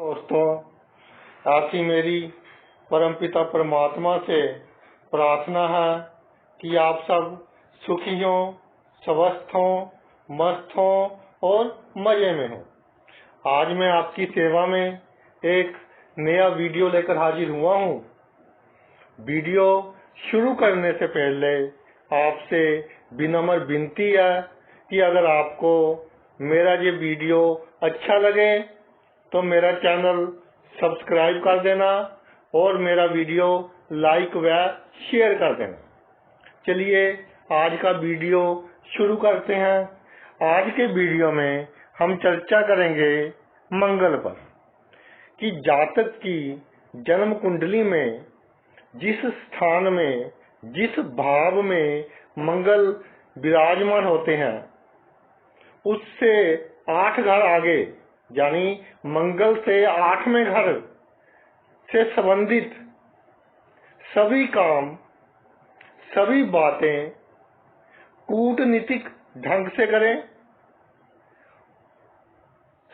दोस्तों, आपकी मेरी परमपिता परमात्मा से प्रार्थना है कि आप सब सुखी हों, स्वस्थ हों, मस्त हों और मजे में हों। आज मैं आपकी सेवा में एक नया वीडियो लेकर हाजिर हुआ हूँ। वीडियो शुरू करने से पहले आपसे विनम्र विनती है कि अगर आपको मेरा ये वीडियो अच्छा लगे तो मेरा चैनल सब्सक्राइब कर देना और मेरा वीडियो लाइक व शेयर कर देना। चलिए आज का वीडियो शुरू करते हैं। आज के वीडियो में हम चर्चा करेंगे मंगल पर कि जातक की जन्म कुंडली में जिस स्थान में, जिस भाव में मंगल विराजमान होते हैं, उससे 8 घर आगे यानी मंगल से 8वें घर से संबंधित सभी काम, सभी बातें कूटनीतिक ढंग से करें।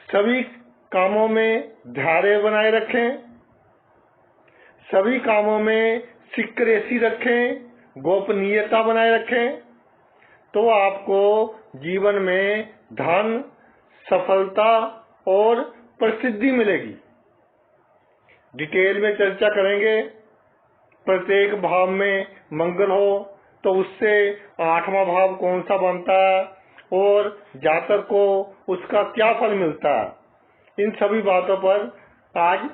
सभी कामों में धैर्य बनाए रखें, सभी कामों में सीक्रेसी रखें, गोपनीयता बनाए रखें, तो आपको जीवन में धन, सफलता और प्रसिद्धि मिलेगी। डिटेल में चर्चा करेंगे। प्रत्येक भाव में मंगल हो तो उससे 8वां भाव कौन सा बनता है और जातक को उसका क्या फल मिलता है। इन सभी बातों पर आज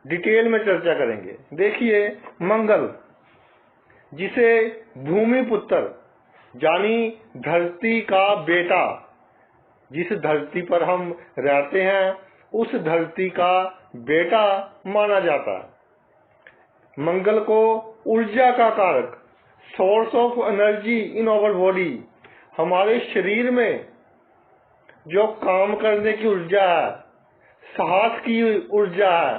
डिटेल में चर्चा करेंगे। देखिए, मंगल जिसे भूमि पुत्र यानी धरती का बेटा, जिस धरती पर हम रहते हैं उस धरती का बेटा माना जाता है। मंगल को ऊर्जा का कारक, source of energy in our body, हमारे शरीर में जो काम करने की ऊर्जा है, साहस की ऊर्जा है,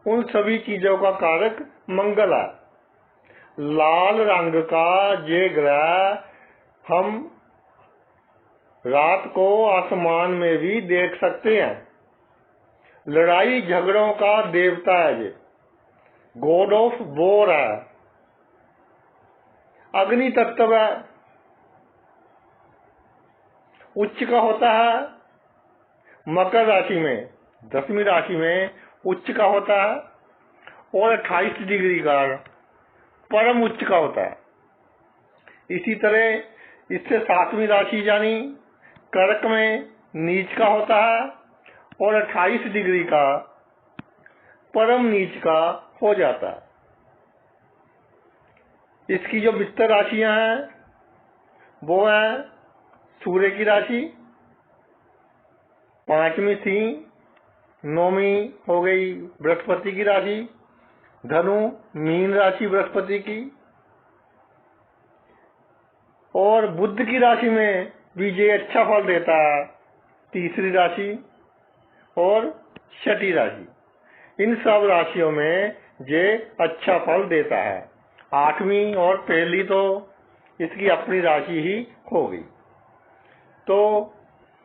उन सभी चीजों का कारक मंगल है। लाल रंग का ये ग्रह हम रात को आसमान में भी देख सकते हैं। लड़ाई झगड़ों का देवता है, ये गॉड ऑफ वॉर है, अग्नि तत्व है, उच्च का होता है मकर राशि में, 10वीं राशि में उच्च का होता है और 28 डिग्री का परम उच्च का होता है। इसी तरह इससे 7वीं राशि यानी कर्क में नीच का होता है और 28 डिग्री का परम नीच का हो जाता है। इसकी जो मित्र राशियां हैं वो है सूर्य की राशि, 5वीं सिंह, 9वीं हो गई बृहस्पति की राशि, धनु मीन राशि बृहस्पति की, और बुध की राशि में भी ये अच्छा फल देता है, 3री राशि और 6ठी राशि। इन सब राशियों में ये अच्छा फल देता है। 8वीं और पहली तो इसकी अपनी राशि ही होगी। तो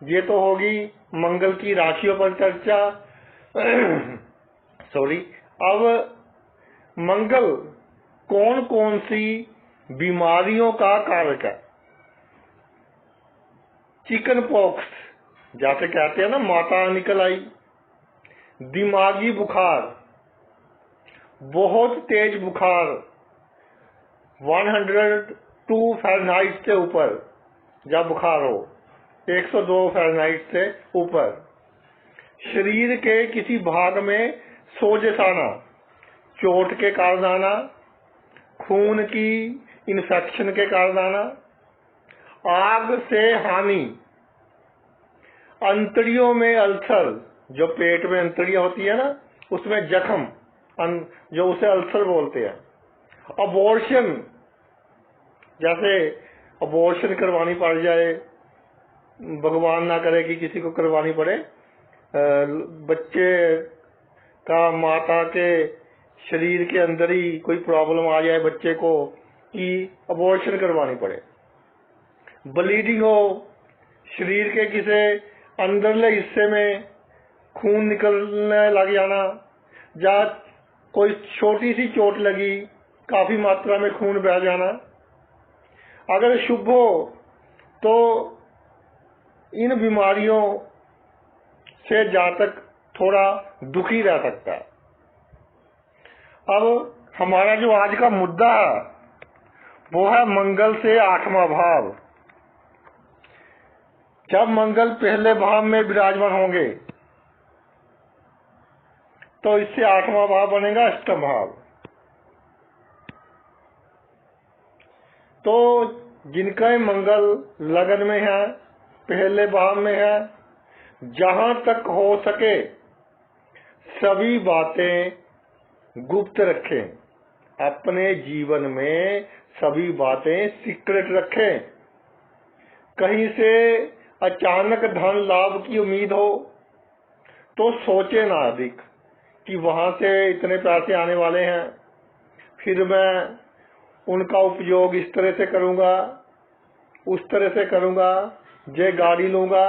ये तो होगी मंगल की राशियों पर चर्चा। सॉरी। अब मंगल कौन कौन सी बीमारियों का कारक है। चिकन पॉक्स जैसे कहते हैं ना, माता निकल आई, दिमागी बुखार, बहुत तेज बुखार 102 फ़ारेनहाइट से ऊपर जब बुखार हो, 102 फ़ारेनहाइट से ऊपर, शरीर के किसी भाग में सोजश आना, चोट के कारण आना, खून की इन्फेक्शन के कारण आना, आग से हानि, अंतड़ियों में अल्सर, जो पेट में अंतड़ियां होती है ना उसमें जख्म, जो उसे अल्सर बोलते हैं, अबॉर्शन, जैसे अबॉर्शन करवानी पड़ जाए, भगवान ना करे कि किसी को करवानी पड़े, बच्चे का माता के शरीर के अंदर ही कोई प्रॉब्लम आ जाए बच्चे को कि अबॉर्शन करवानी पड़े, ब्लीडिंग हो, शरीर के किसी अंदरले हिस्से में खून निकलने लग जाना, या कोई छोटी सी चोट लगी काफी मात्रा में खून बह जाना। अगर शुभ हो तो इन बीमारियों से जातक थोड़ा दुखी रह सकता है। अब हमारा जो आज का मुद्दा है वो है मंगल से 8वां भाव। जब मंगल पहले भाव में विराजमान होंगे तो इससे 8वां भाव बनेगा अष्टम भाव। तो जिनका मंगल लगन में है, पहले भाव में है, जहां तक हो सके सभी बातें गुप्त रखें, अपने जीवन में सभी बातें सीक्रेट रखें। कहीं से अचानक धन लाभ की उम्मीद हो तो सोचे ना अधिक कि वहां से इतने पैसे आने वाले हैं, फिर मैं उनका उपयोग इस तरह से करूंगा, उस तरह से करूंगा, ये गाड़ी लूंगा।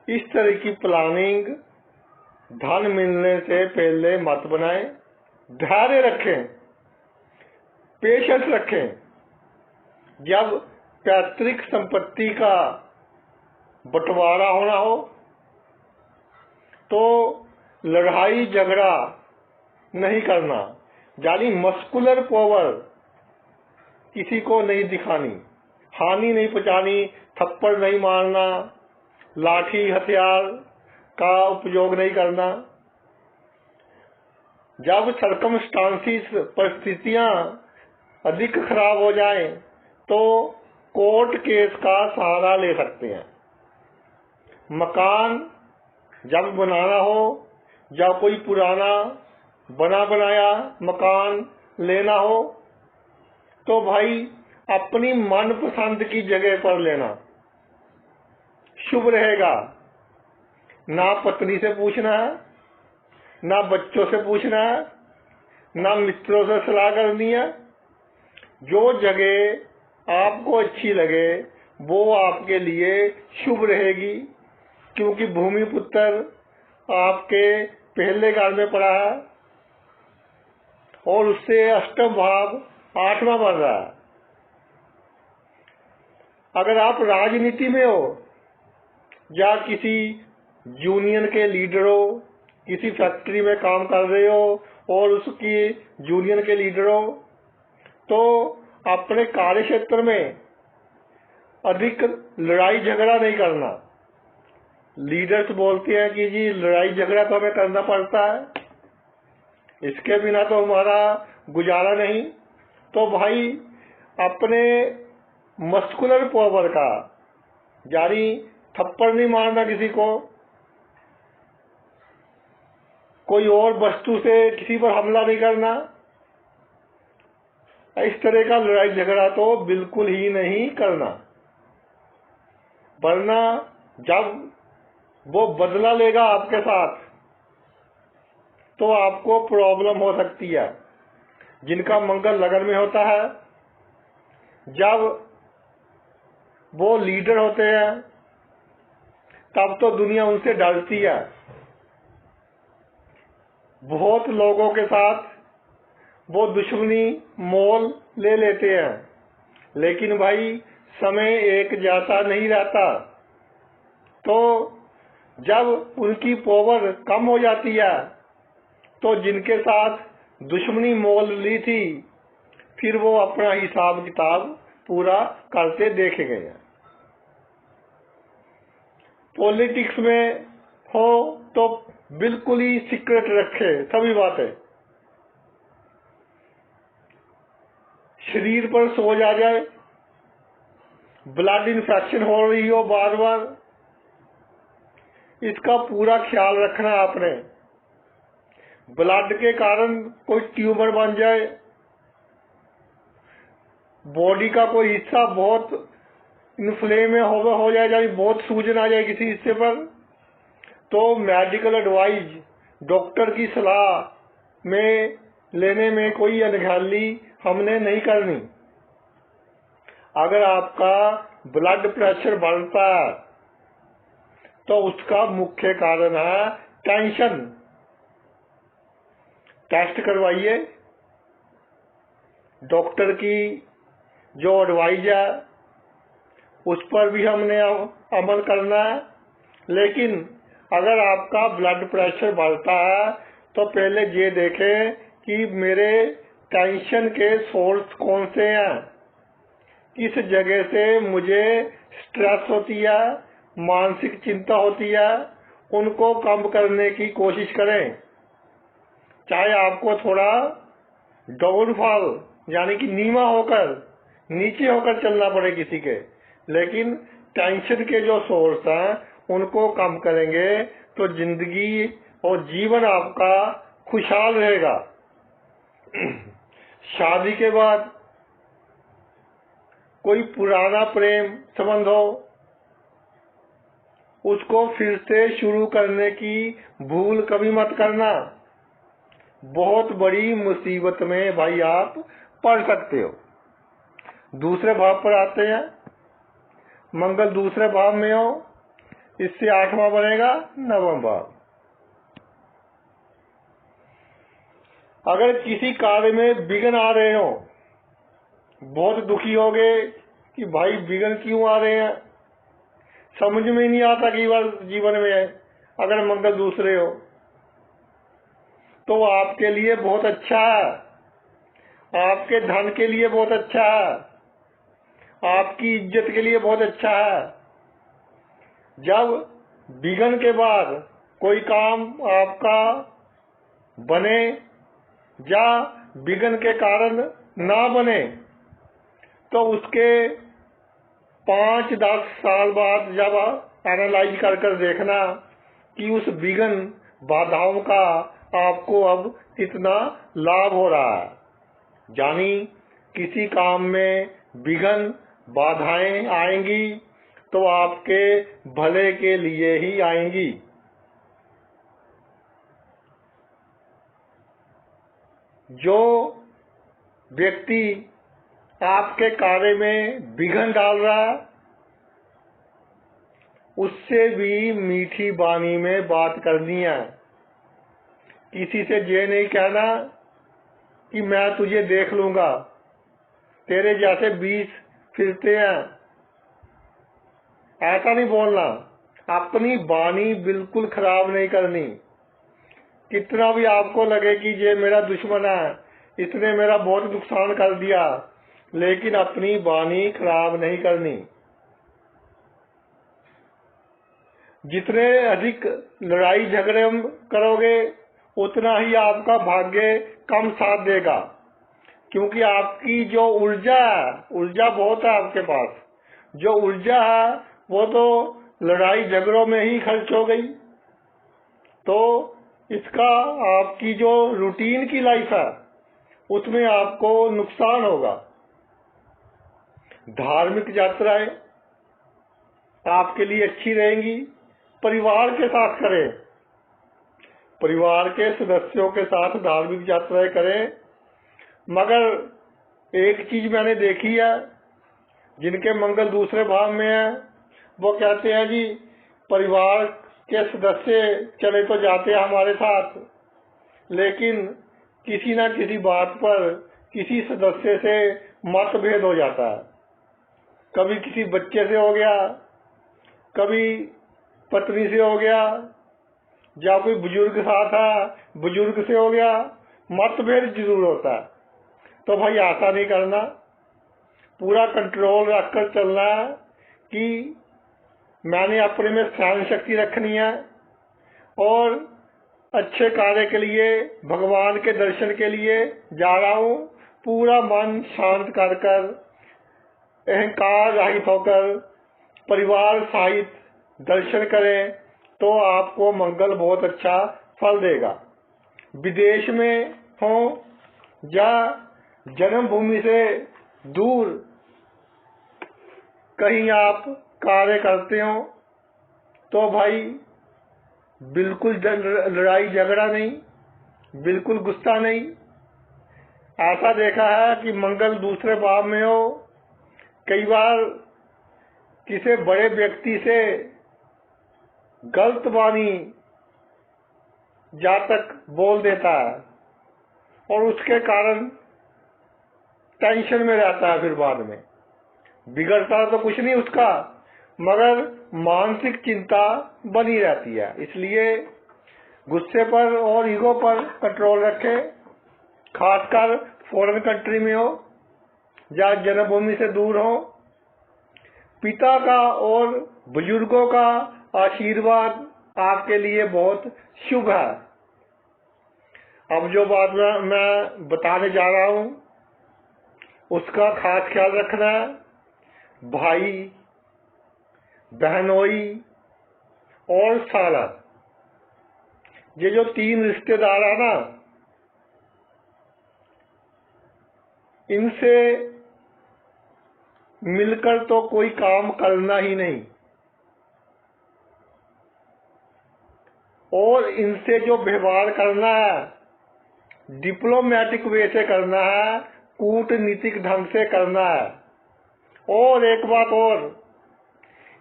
इस तरह की प्लानिंग धन मिलने से पहले मत बनाएं। धैर्य रखें, पेशेंस रखें। जब पैतृक संपत्ति का बंटवारा होना हो तो लड़ाई झगड़ा नहीं करना, यानी मस्कुलर पावर किसी को नहीं दिखानी, हानि नहीं पहुंचानी, थप्पड़ नहीं मारना, लाठी हथियार का उपयोग नहीं करना। जब सर्कमस्टांसिस परिस्थितियां अधिक खराब हो जाएं तो कोर्ट केस का सहारा ले सकते हैं। मकान जब बनाना हो या कोई पुराना बना बनाया मकान लेना हो तो भाई अपनी मनपसंद की जगह पर लेना शुभ रहेगा। ना पत्नी से पूछना है, ना बच्चों से पूछना है, ना मित्रों से सलाह करनी है। जो जगह आपको अच्छी लगे वो आपके लिए शुभ रहेगी, क्योंकि भूमि पुत्र आपके पहले घर में पड़ा है और उससे अष्टम भाव 8वां बन रहा है। अगर आप राजनीति में हो या किसी यूनियन के लीडर हो, किसी फैक्ट्री में काम कर रहे हो और उसकी यूनियन के लीडर हो, तो अपने कार्य क्षेत्र में अधिक लड़ाई झगड़ा नहीं करना। लीडर्स बोलते हैं कि जी लड़ाई झगड़ा तो हमें करना पड़ता है, इसके बिना तो हमारा गुजारा नहीं। तो भाई अपने मस्कुलर पावर का, यानी थप्पड़ नहीं मारना किसी को, कोई और वस्तु से किसी पर हमला नहीं करना, इस तरह का लड़ाई झगड़ा तो बिल्कुल ही नहीं करना। वरना जब वो बदला लेगा आपके साथ तो आपको प्रॉब्लम हो सकती है। जिनका मंगल लगन में होता है, जब वो लीडर होते हैं तब तो दुनिया उनसे डरती है। बहुत लोगों के साथ वो दुश्मनी मोल ले लेते हैं, लेकिन भाई समय एक जैसा नहीं रहता। तो जब उनकी पावर कम हो जाती है तो जिनके साथ दुश्मनी मोल ली थी फिर वो अपना हिसाब किताब पूरा करते देखे गए हैं। पॉलिटिक्स में हो तो बिल्कुल ही सीक्रेट रखे सभी बातें। शरीर पर सोज आ जाए, ब्लड इन्फेक्शन हो रही हो बार बार, इसका पूरा ख्याल रखना आपने। ब्लड के कारण कोई ट्यूमर बन जाए, बॉडी का कोई हिस्सा बहुत इन्फ्लेम हो जाए, यानी बहुत सूजन आ जाए किसी हिस्से पर, तो मेडिकल एडवाइस, डॉक्टर की सलाह में लेने में कोई अनगहली हमने नहीं करनी। अगर आपका ब्लड प्रेशर बढ़ता है तो उसका मुख्य कारण है टेंशन, टेस्ट करवाइए। डॉक्टर की जो एडवाइज है उस पर भी हमने अमल करना है। लेकिन अगर आपका ब्लड प्रेशर बढ़ता है तो पहले ये देखें कि मेरे टेंशन के सोर्स कौन से हैं, किस जगह से मुझे स्ट्रेस होती है, मानसिक चिंता होती है, उनको कम करने की कोशिश करें। चाहे आपको थोड़ा डाउनफॉल यानी कि नीवा होकर, नीचे होकर चलना पड़े किसी के, लेकिन टेंशन के जो सोर्स हैं उनको कम करेंगे तो जिंदगी और जीवन आपका खुशहाल रहेगा। शादी के बाद कोई पुराना प्रेम संबंध हो, उसको फिर से शुरू करने की भूल कभी मत करना। बहुत बड़ी मुसीबत में भाई आप पड़ सकते हो। दूसरे भाव पर आते हैं। मंगल दूसरे भाव में हो, इससे 8वां बनेगा 9वां भाव। अगर किसी कार्य में विघ्न आ रहे हो, बहुत दुखी हो गए कि भाई विघ्न क्यों आ रहे हैं, समझ में नहीं आता कि जीवन में है। अगर मंगल दूसरे हो तो आपके लिए बहुत अच्छा है, आपके धन के लिए बहुत अच्छा है, आपकी इज्जत के लिए बहुत अच्छा है। जब विघ्न के बाद कोई काम आपका बने या विघ्न के कारण ना बने तो उसके 5-10 साल बाद जब एनालाइज कर देखना कि उस विघ्न बाधाओं का आपको अब कितना लाभ हो रहा है। यानी किसी काम में विघ्न बाधाएं आएंगी तो आपके भले के लिए ही आएंगी। जो व्यक्ति आपके कार्य में विघ्न डाल रहा है उससे भी मीठी वाणी में बात करनी है। किसी से ये नहीं कहना कि मैं तुझे देख लूंगा, तेरे जैसे 20 फिरते हैं, ऐसा नहीं बोलना। अपनी वाणी बिल्कुल खराब नहीं करनी। कितना भी आपको लगे कि ये मेरा दुश्मन है, इसने मेरा बहुत नुकसान कर दिया, लेकिन अपनी वाणी खराब नहीं करनी। जितने अधिक लड़ाई झगड़े करोगे उतना ही आपका भाग्य कम साथ देगा, क्योंकि आपकी जो ऊर्जा बहुत है आपके पास, जो ऊर्जा है वो तो लड़ाई झगड़ों में ही खर्च हो गई। तो इसका आपकी जो रूटीन की लाइफ है उसमें आपको नुकसान होगा। धार्मिक यात्राएं आपके लिए अच्छी रहेंगी। परिवार के साथ करें, परिवार के सदस्यों के साथ धार्मिक यात्राएं करें। मगर एक चीज मैंने देखी है, जिनके मंगल दूसरे भाव में है वो कहते हैं जी परिवार के सदस्य चले तो जाते हैं हमारे साथ, लेकिन किसी ना किसी बात पर किसी सदस्य से मतभेद हो जाता है। कभी किसी बच्चे से हो गया, कभी पत्नी से हो गया, या कोई बुजुर्ग साथ है बुजुर्ग से हो गया, मतभेद जरूर होता है। तो भाई ऐसा नहीं करना, पूरा कंट्रोल रखकर चलना है कि मैंने अपने में सहन शक्ति रखनी है और अच्छे कार्य के लिए, भगवान के दर्शन के लिए जा रहा हूँ। पूरा मन शांत कर कर, अहंकार रहित होकर परिवार सहित दर्शन करें तो आपको मंगल बहुत अच्छा फल देगा। विदेश में हो या जन्मभूमि से दूर कहीं आप कार्य करते हो तो भाई बिल्कुल लड़ाई झगड़ा नहीं, बिल्कुल गुस्सा नहीं। ऐसा देखा है कि मंगल दूसरे भाव में हो, कई बार किसी बड़े व्यक्ति से गलत वाणी जातक बोल देता है और उसके कारण टेंशन में रहता है। फिर बाद में बिगड़ता तो कुछ नहीं उसका, मगर मानसिक चिंता बनी रहती है। इसलिए गुस्से पर और ईगो पर कंट्रोल रखे, खासकर फॉरेन कंट्री में हो या जन्मभूमि से दूर हो। पिता का और बुजुर्गों का आशीर्वाद आपके लिए बहुत शुभ है। अब जो बात मैं बताने जा रहा हूं उसका खास ख्याल रखना है। भाई, बहनोई और साला, ये जो 3 रिश्तेदार है ना, इनसे मिलकर तो कोई काम करना ही नहीं, और इनसे जो व्यवहार करना है डिप्लोमेटिक वे से करना है, कूटनीतिक ढंग से करना है। और एक बात और,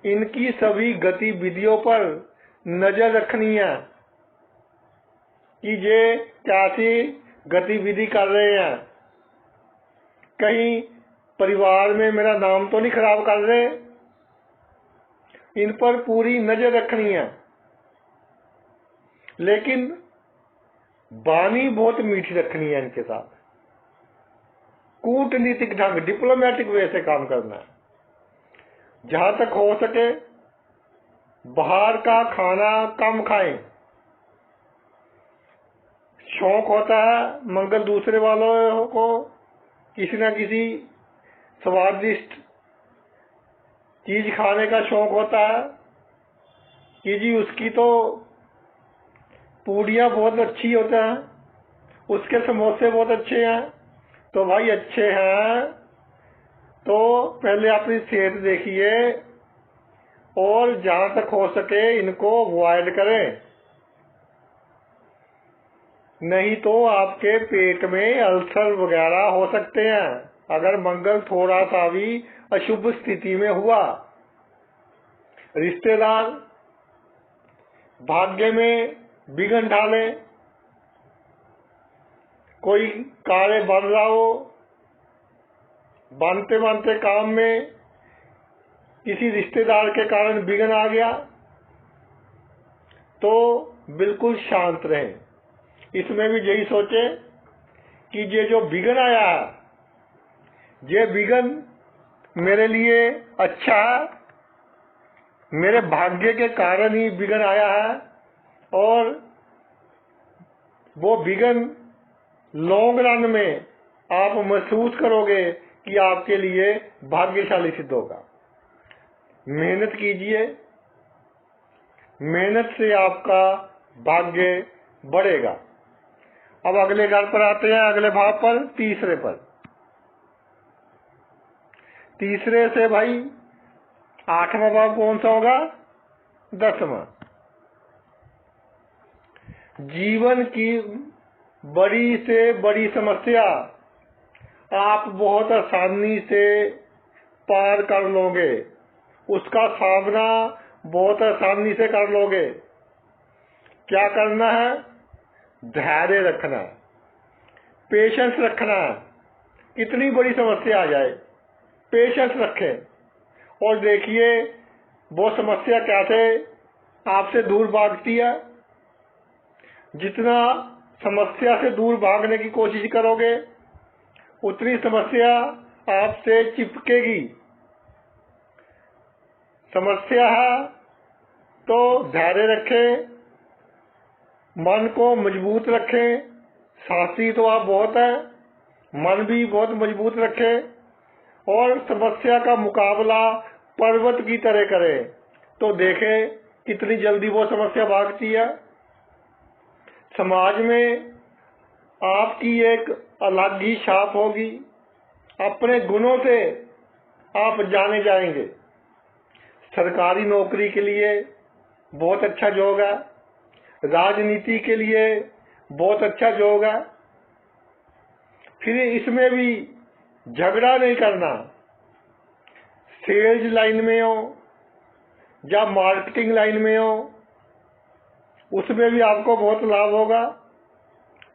इनकी सभी गतिविधियों पर नजर रखनी है कि ये कैसी गतिविधि कर रहे हैं, कहीं परिवार में मेरा नाम तो नहीं खराब कर रहे। इन पर पूरी नजर रखनी है, लेकिन वाणी बहुत मीठी रखनी है इनके साथ। कूटनीतिक ढंग, डिप्लोमेटिक वे से काम करना है। जहां तक हो सके बाहर का खाना कम खाएं। शौक होता है मंगल दूसरे वालों को किसी न किसी स्वादिष्ट चीज खाने का शौक होता है कि जी उसकी तो पूड़ियाँ बहुत अच्छी होता है, उसके समोसे बहुत अच्छे हैं। तो भाई अच्छे हैं तो पहले अपनी सेहत देखिए और जहां तक हो सके इनको अवॉइड करें, नहीं तो आपके पेट में अल्सर वगैरह हो सकते हैं अगर मंगल थोड़ा सा भी अशुभ स्थिति में हुआ। रिश्तेदार भाग्य में विघ्न डाले, कोई कार्य बन रहा हो, बनते बनते काम में किसी रिश्तेदार के कारण विघ्न आ गया, तो बिल्कुल शांत रहें। इसमें भी यही सोचे कि ये जो विघ्न आया है, ये विघ्न मेरे लिए अच्छा है, मेरे भाग्य के कारण ही विघ्न आया है, और वो विघ्न लॉन्ग रन में आप महसूस करोगे कि आपके लिए भाग्यशाली सिद्ध होगा। मेहनत कीजिए, मेहनत से आपका भाग्य बढ़ेगा। अब अगले घर पर आते हैं, अगले भाव पर, तीसरे पर। तीसरे से भाई 8वां भाव कौन सा होगा? 10वां। जीवन की बड़ी से बड़ी समस्या आप बहुत आसानी से पार कर लोगे, उसका सामना बहुत आसानी से कर लोगे। क्या करना है? धैर्य रखना, पेशेंस रखना। कितनी बड़ी समस्या आ जाए, पेशेंस रखें और देखिए वो समस्या कैसे आपसे दूर भागती है। जितना समस्या से दूर भागने की कोशिश करोगे उतनी समस्या आपसे चिपकेगी। समस्या है तो धैर्य रखें, मन को मजबूत रखें। साहसी तो आप बहुत हैं, मन भी बहुत मजबूत रखें और समस्या का मुकाबला पर्वत की तरह करें, तो देखें कितनी जल्दी वो समस्या भागती है। समाज में आपकी एक अलग ही छाप होगी, अपने गुणों से आप जाने जाएंगे। सरकारी नौकरी के लिए बहुत अच्छा योग है, राजनीति के लिए बहुत अच्छा योग है। फिर इसमें भी झगड़ा नहीं करना। सेल्स लाइन में हो या मार्केटिंग लाइन में हो, उसमें भी आपको बहुत लाभ होगा,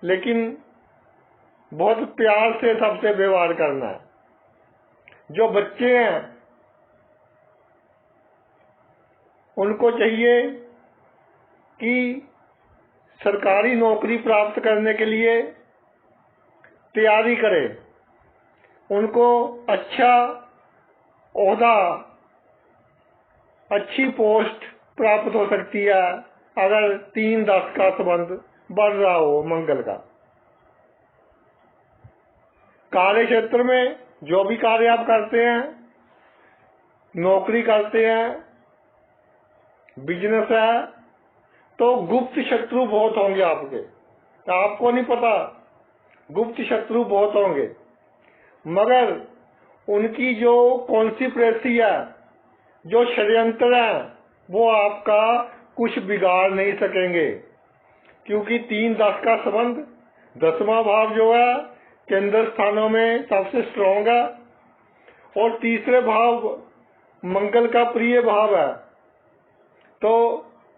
लेकिन बहुत प्यार से सबसे व्यवहार करना है। जो बच्चे हैं उनको चाहिए कि सरकारी नौकरी प्राप्त करने के लिए तैयारी करें। उनको अच्छा ओहदा, अच्छी पोस्ट प्राप्त हो सकती है अगर 3-10 का संबंध बढ़ रहा हो मंगल का। कार्य क्षेत्र में जो भी कार्य आप करते हैं, नौकरी करते हैं, बिजनेस है, तो गुप्त शत्रु बहुत होंगे आपके, आपको नहीं पता, गुप्त शत्रु बहुत होंगे, मगर उनकी जो कॉन्स्पिरेसी है, जो षड्यंत्र है, वो आपका कुछ बिगाड़ नहीं सकेंगे, क्योंकि 3-10 का संबंध, 10वां भाव जो है केंद्र स्थानों में सबसे स्ट्रॉन्ग है, और तीसरे भाव मंगल का प्रिय भाव है। तो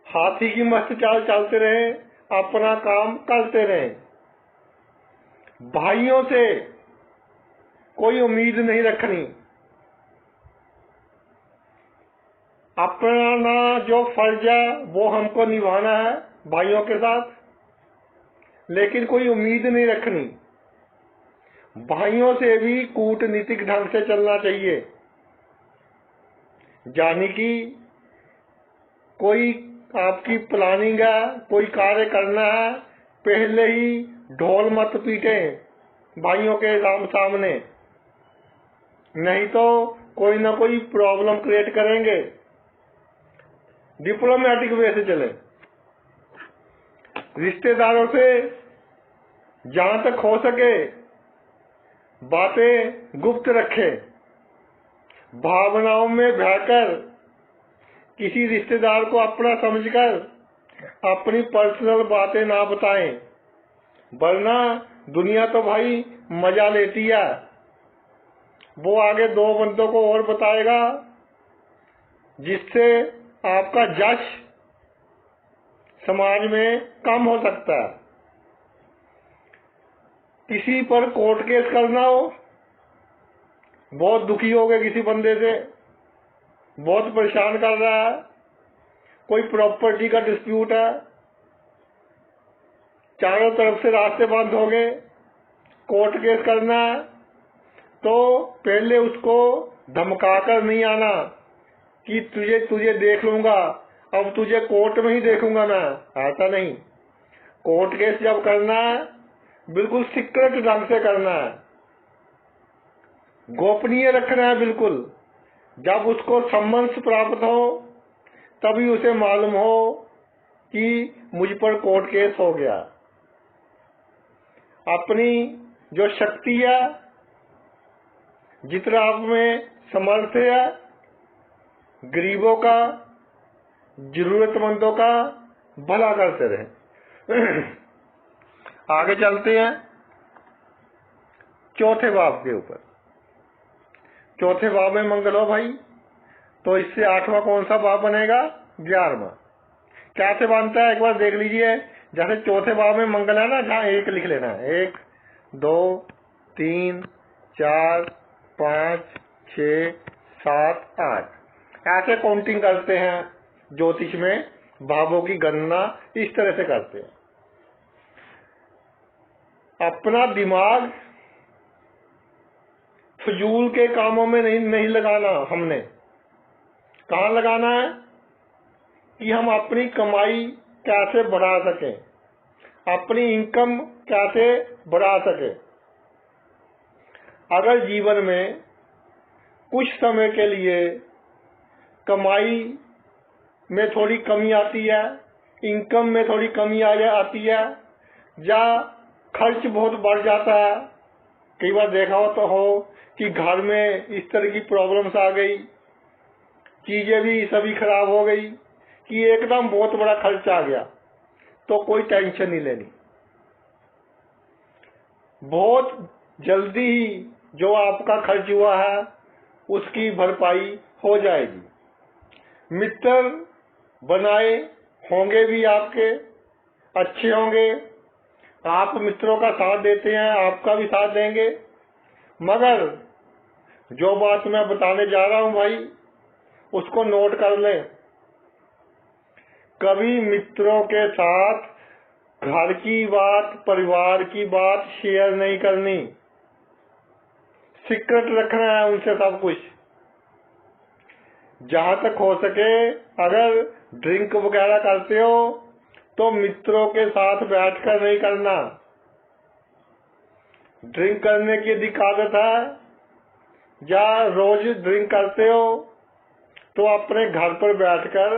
हाथी की मस्त चाल चलते रहे, अपना काम करते रहे। भाइयों से कोई उम्मीद नहीं रखनी, अपना जो फर्ज है वो हमको निभाना है भाइयों के साथ, लेकिन कोई उम्मीद नहीं रखनी। भाइयों से भी कूटनीतिक ढंग से चलना चाहिए, यानी कि कोई आपकी प्लानिंग है, कोई कार्य करना है, पहले ही ढोल मत पीटें भाइयों के सामने, नहीं तो कोई ना कोई प्रॉब्लम क्रिएट करेंगे। डिप्लोमेटिक वे से चले, रिश्तेदारों से जहां तक हो सके बातें गुप्त रखें, भावनाओं में बहकर किसी रिश्तेदार को अपना समझकर अपनी पर्सनल बातें ना बताएं, वरना दुनिया तो भाई मजा लेती है, वो आगे 2 बंदों को और बताएगा, जिससे आपका जश समाज में कम हो सकता है। किसी पर कोर्ट केस करना हो, बहुत दुखी हो गए किसी बंदे से, बहुत परेशान कर रहा है, कोई प्रॉपर्टी का डिस्प्यूट है, चारों तरफ से रास्ते बंद हो गए, कोर्ट केस करना है, तो पहले उसको धमकाकर नहीं आना कि तुझे देख लूंगा, अब तुझे कोर्ट में ही देखूंगा मैं, ऐसा नहीं। कोर्ट केस जब करना है बिल्कुल सीक्रेट ढंग से करना है, गोपनीय रखना है बिल्कुल। जब उसको सम्मन्स प्राप्त हो तभी उसे मालूम हो कि मुझ पर कोर्ट केस हो गया। अपनी जो शक्ति है, जितना आप में समर्थ है, गरीबों का, जरूरतमंदों का भला करते रहे। आगे चलते हैं चौथे भाव के ऊपर। चौथे भाव में मंगल हो भाई, तो इससे 8वां कौन सा भाव बनेगा? 11वां। कैसे बनता है एक बार देख लीजिए। जैसे चौथे भाव में मंगल है ना, जहाँ 1 लिख लेना है, 1 2 3 4 5 6 7 8, ऐसे काउंटिंग करते हैं ज्योतिष में, भावों की गणना इस तरह से करते हैं। अपना दिमाग फजूल के कामों में नहीं लगाना। हमने कहाँ लगाना है कि हम अपनी कमाई कैसे बढ़ा सकें, अपनी इनकम कैसे बढ़ा सकें। अगर जीवन में कुछ समय के लिए कमाई में थोड़ी कमी आती है, इनकम में थोड़ी कमी आती है, या खर्च बहुत बढ़ जाता है, कई बार देखा हो तो हो कि घर में इस तरह की प्रॉब्लम्स आ गई, चीजें भी सभी खराब हो गई कि एकदम बहुत बड़ा खर्च आ गया, तो कोई टेंशन नहीं लेनी। बहुत जल्दी ही जो आपका खर्च हुआ है उसकी भरपाई हो जाएगी। मित्र बनाए होंगे भी आपके, अच्छे होंगे, आप मित्रों का साथ देते हैं, आपका भी साथ देंगे। मगर जो बात मैं बताने जा रहा हूं भाई, उसको नोट कर लें। कभी मित्रों के साथ घर की बात, परिवार की बात शेयर नहीं करनी, सीक्रेट रखना है उनसे सब कुछ। जहां तक हो सके, अगर ड्रिंक वगैरह करते हो तो मित्रों के साथ बैठकर नहीं करना। ड्रिंक करने की अधिक आदत है या रोज ड्रिंक करते हो तो अपने घर पर बैठकर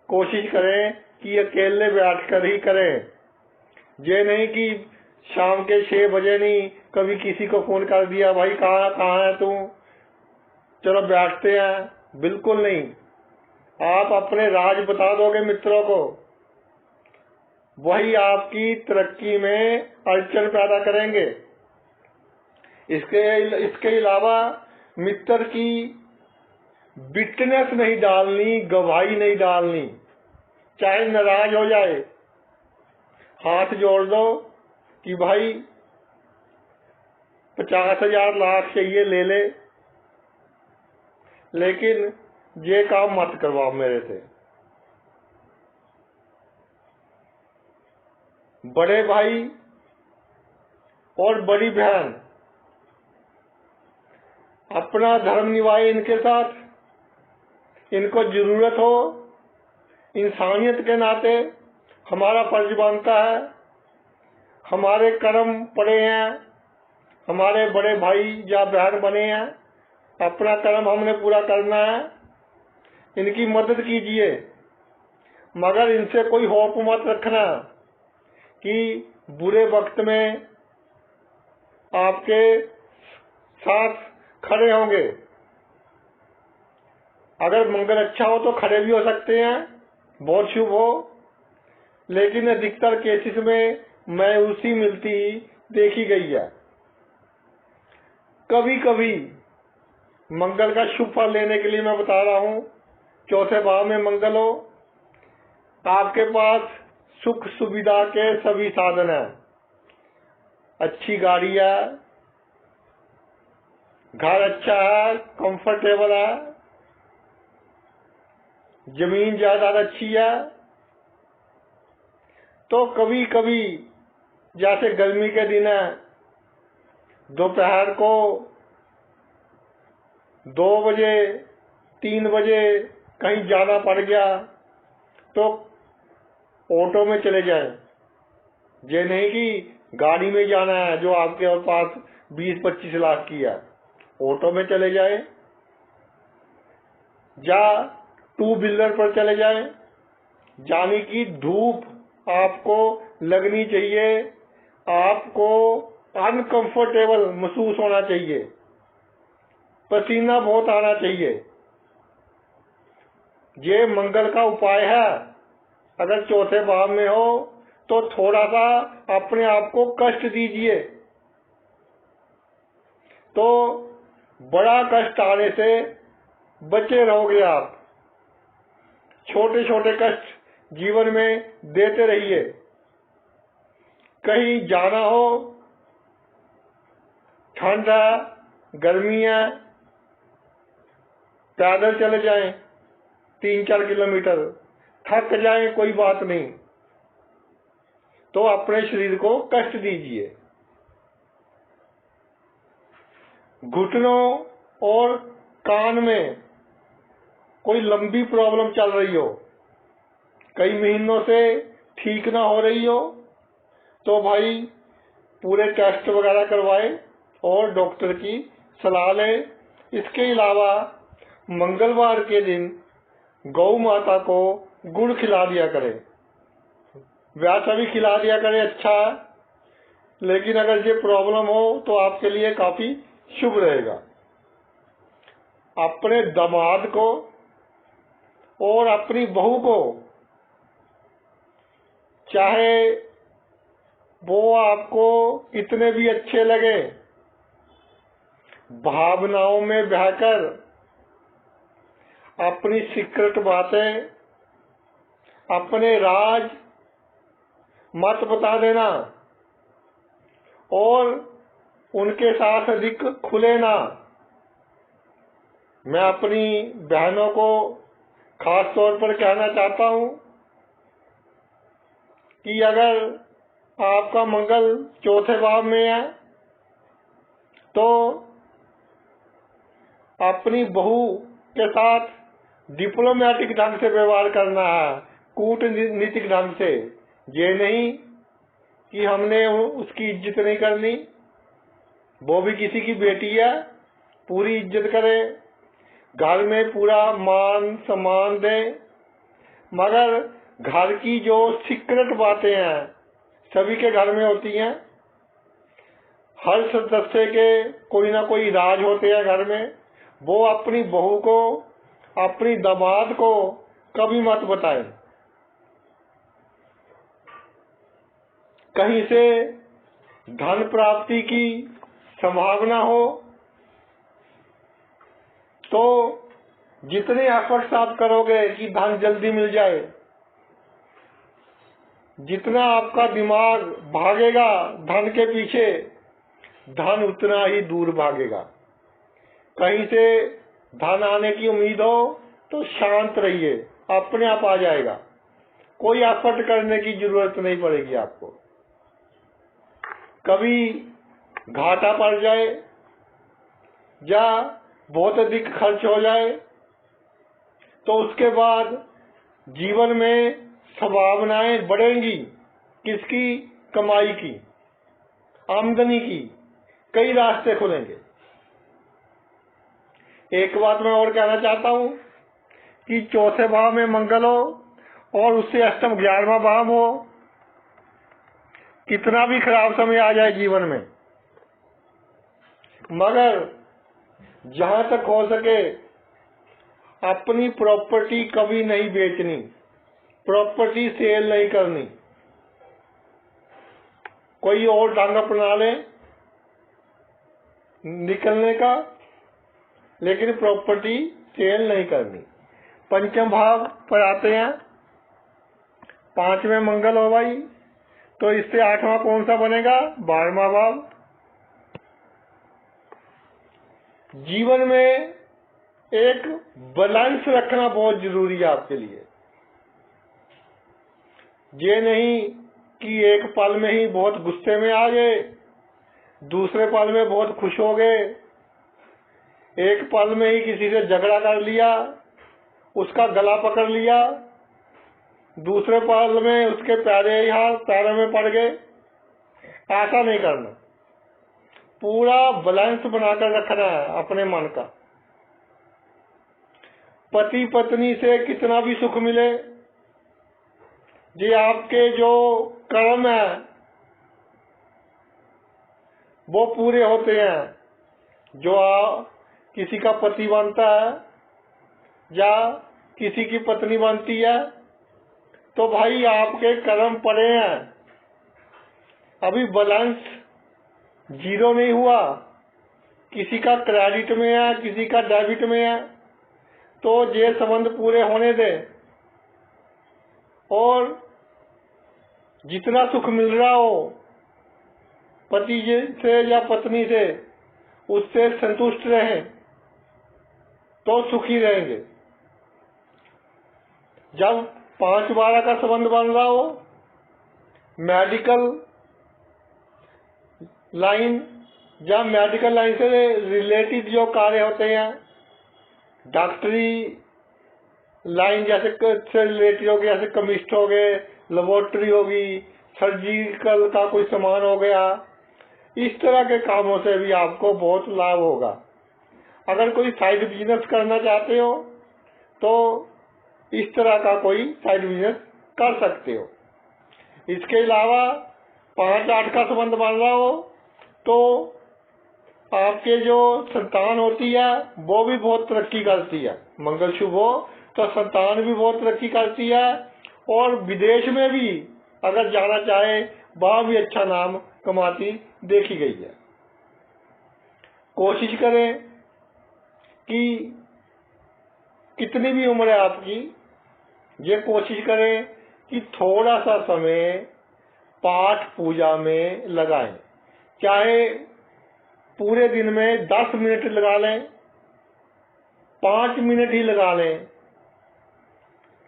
कोशिश करें कि अकेले बैठकर ही करें। ये नहीं कि शाम के 6 बजे नहीं, कभी किसी को फोन कर दिया, भाई कहाँ है तू, चलो बैठते हैं। बिल्कुल नहीं। आप अपने राज बता दोगे मित्रों को, वही आपकी तरक्की में अड़चन पैदा करेंगे। इसके अलावा मित्र की विटनेस नहीं डालनी, गवाही नहीं डालनी। चाहे नाराज हो जाए, हाथ जोड़ दो कि भाई 50,000 लाख चाहिए ले ले, लेकिन ये काम मत करवाओ मेरे से। बड़े भाई और बड़ी बहन अपना धर्म निभाए इनके साथ, इनको जरूरत हो, इंसानियत के नाते हमारा फर्ज बनता है। हमारे कर्म पड़े हैं, हमारे बड़े भाई या बहन बने हैं, अपना कर्म हमने पूरा करना है। इनकी मदद कीजिए, मगर इनसे कोई होप मत रखना कि बुरे वक्त में आपके साथ खड़े होंगे। अगर मंगल अच्छा हो तो खड़े भी हो सकते हैं, बहुत शुभ हो, लेकिन अधिकतर केसेस में मायूसी मिलती देखी गई है। कभी कभी मंगल का शुभ फल लेने के लिए मैं बता रहा हूं, चौथे भाव में मंगल हो, आपके पास सुख सुविधा के सभी साधन है, अच्छी गाड़ी है, घर अच्छा है, कंफर्टेबल है, जमीन जायदाद अच्छी है, तो कभी कभी जैसे गर्मी के दिन है, दोपहर को 2 बजे 3 बजे कहीं जाना पड़ गया तो ऑटो में चले जाएं। ये नहीं कि गाड़ी में जाना है जो आपके पास 20-25 लाख की है, ऑटो में चले जाएं या 2 व्हीलर पर चले जाएं। यानी कि धूप आपको लगनी चाहिए, आपको अनकंफर्टेबल महसूस होना चाहिए, पसीना बहुत आना चाहिए। ये मंगल का उपाय है। अगर चौथे भाव में हो तो थोड़ा सा अपने आप को कष्ट दीजिए, तो बड़ा कष्ट आने से बचे रहोगे आप। छोटे छोटे कष्ट जीवन में देते रहिए। कहीं जाना हो, ठंड है, गर्मी है, पैदल चले जाएं 3-4 किलोमीटर, थक जाएं कोई बात नहीं, तो अपने शरीर को कष्ट दीजिए। घुटनों और कान में कोई लंबी प्रॉब्लम चल रही हो, कई महीनों से ठीक ना हो रही हो, तो भाई पूरे टेस्ट वगैरह करवाएं और डॉक्टर की सलाह लें। इसके अलावा मंगलवार के दिन गौ माता को गुड़ खिला दिया करें, वैसा भी खिला दिया करें, अच्छा है, लेकिन अगर ये प्रॉब्लम हो तो आपके लिए काफी शुभ रहेगा। अपने दामाद को और अपनी बहू को, चाहे वो आपको इतने भी अच्छे लगे, भावनाओं में बहकर अपनी सीक्रेट बातें, अपने राज मत बता देना और उनके साथ अधिक खुले ना। मैं अपनी बहनों को खास तौर पर कहना चाहता हूं कि अगर आपका मंगल चौथे भाव में है तो अपनी बहू के साथ डिप्लोमेटिक ढंग से व्यवहार करना है, कूटनीतिक ढंग से। ये नहीं कि हमने उसकी इज्जत नहीं करनी, वो भी किसी की बेटी है, पूरी इज्जत करे, घर में पूरा मान सम्मान दे। मगर घर की जो सीक्रेट बातें हैं सभी के घर में होती हैं। हर सदस्य के कोई ना कोई राज होते हैं घर में। वो अपनी बहू को, अपनी दामाद को कभी मत बताए। कहीं से धन प्राप्ति की संभावना हो तो जितने एफर्ट्स आप करोगे कि धन जल्दी मिल जाए, जितना आपका दिमाग भागेगा धन के पीछे, धन उतना ही दूर भागेगा। कहीं से धन आने की उम्मीद हो तो शांत रहिए, अपने आप आ जाएगा। कोई एफर्ट करने की जरूरत नहीं पड़ेगी आपको। कभी घाटा पड़ जाए या बहुत अधिक खर्च हो जाए तो उसके बाद जीवन में संभावनाएं बढ़ेंगी। किसकी? कमाई की, आमदनी की। कई रास्ते खुलेंगे। एक बात मैं और कहना चाहता हूं कि चौथे भाव में मंगल हो और उससे अष्टम 11वां भाव हो, कितना भी खराब समय आ जाए जीवन में, मगर जहां तक हो सके अपनी प्रॉपर्टी कभी नहीं बेचनी, प्रॉपर्टी सेल नहीं करनी। कोई और ढंग अपना ले निकलने का, लेकिन प्रॉपर्टी सेल नहीं करनी। पंचम भाव पर आते हैं। 5 में मंगल हो भाई, तो इससे 8वां कौन सा बनेगा? 12वां भाव। जीवन में एक बैलेंस रखना बहुत जरूरी है आपके लिए। ये नहीं कि एक पल में ही बहुत गुस्से में आ गए, दूसरे पल में बहुत खुश हो गए, एक पल में ही किसी से झगड़ा कर लिया, उसका गला पकड़ लिया, दूसरे पल में उसके पैरों में पड़ गए। ऐसा नहीं करना। पूरा बैलेंस बनाकर रखना है अपने मन का। पति पत्नी से कितना भी सुख मिले, ये आपके जो कर्म है वो पूरे होते हैं। जो किसी का पति बनता है या किसी की पत्नी बनती है तो भाई आपके कर्म पड़े हैं। अभी बैलेंस 0 नहीं हुआ, किसी का क्रेडिट में है, किसी का डेबिट में है, तो ये संबंध पूरे होने दे। और जितना सुख मिल रहा हो पति से या पत्नी से, उससे संतुष्ट रहें तो सुखी रहेंगे। जब 5-12 का संबंध बन रहा हो, मेडिकल लाइन या मेडिकल लाइन से रिलेटेड जो कार्य होते हैं, डॉक्टरी लाइन जैसे से रिलेटेड हो गए, जैसे केमिस्ट हो गए, लेबोरेटरी होगी, सर्जिकल का कोई सामान हो गया, इस तरह के कामों से भी आपको बहुत लाभ होगा। अगर कोई साइड बिजनेस करना चाहते हो तो इस तरह का कोई साइड बिजनेस कर सकते हो। इसके अलावा 5-8 का संबंध बन रहा हो तो आपके जो संतान होती है वो भी बहुत तरक्की करती है। मंगल शुभ हो तो संतान भी बहुत तरक्की करती है, और विदेश में भी अगर जाना चाहे वहां भी अच्छा नाम कमाती देखी गई है। कोशिश करें कि कितनी भी उम्र है आपकी, ये कोशिश करें कि थोड़ा सा समय पाठ पूजा में लगाएं। चाहे पूरे दिन में 10 मिनट लगा लें, 5 मिनट ही लगा लें।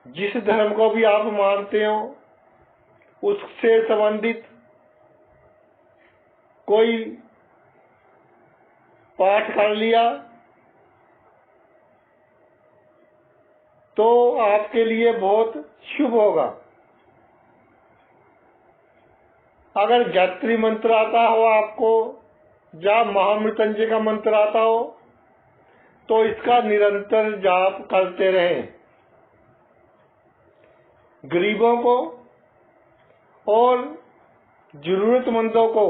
जिस धर्म को भी आप मानते हो उससे संबंधित कोई पाठ कर लिया तो आपके लिए बहुत शुभ होगा। अगर गायत्री मंत्र आता हो आपको या महामृत्युंजय का मंत्र आता हो तो इसका निरंतर जाप करते रहें। गरीबों को और जरूरतमंदों को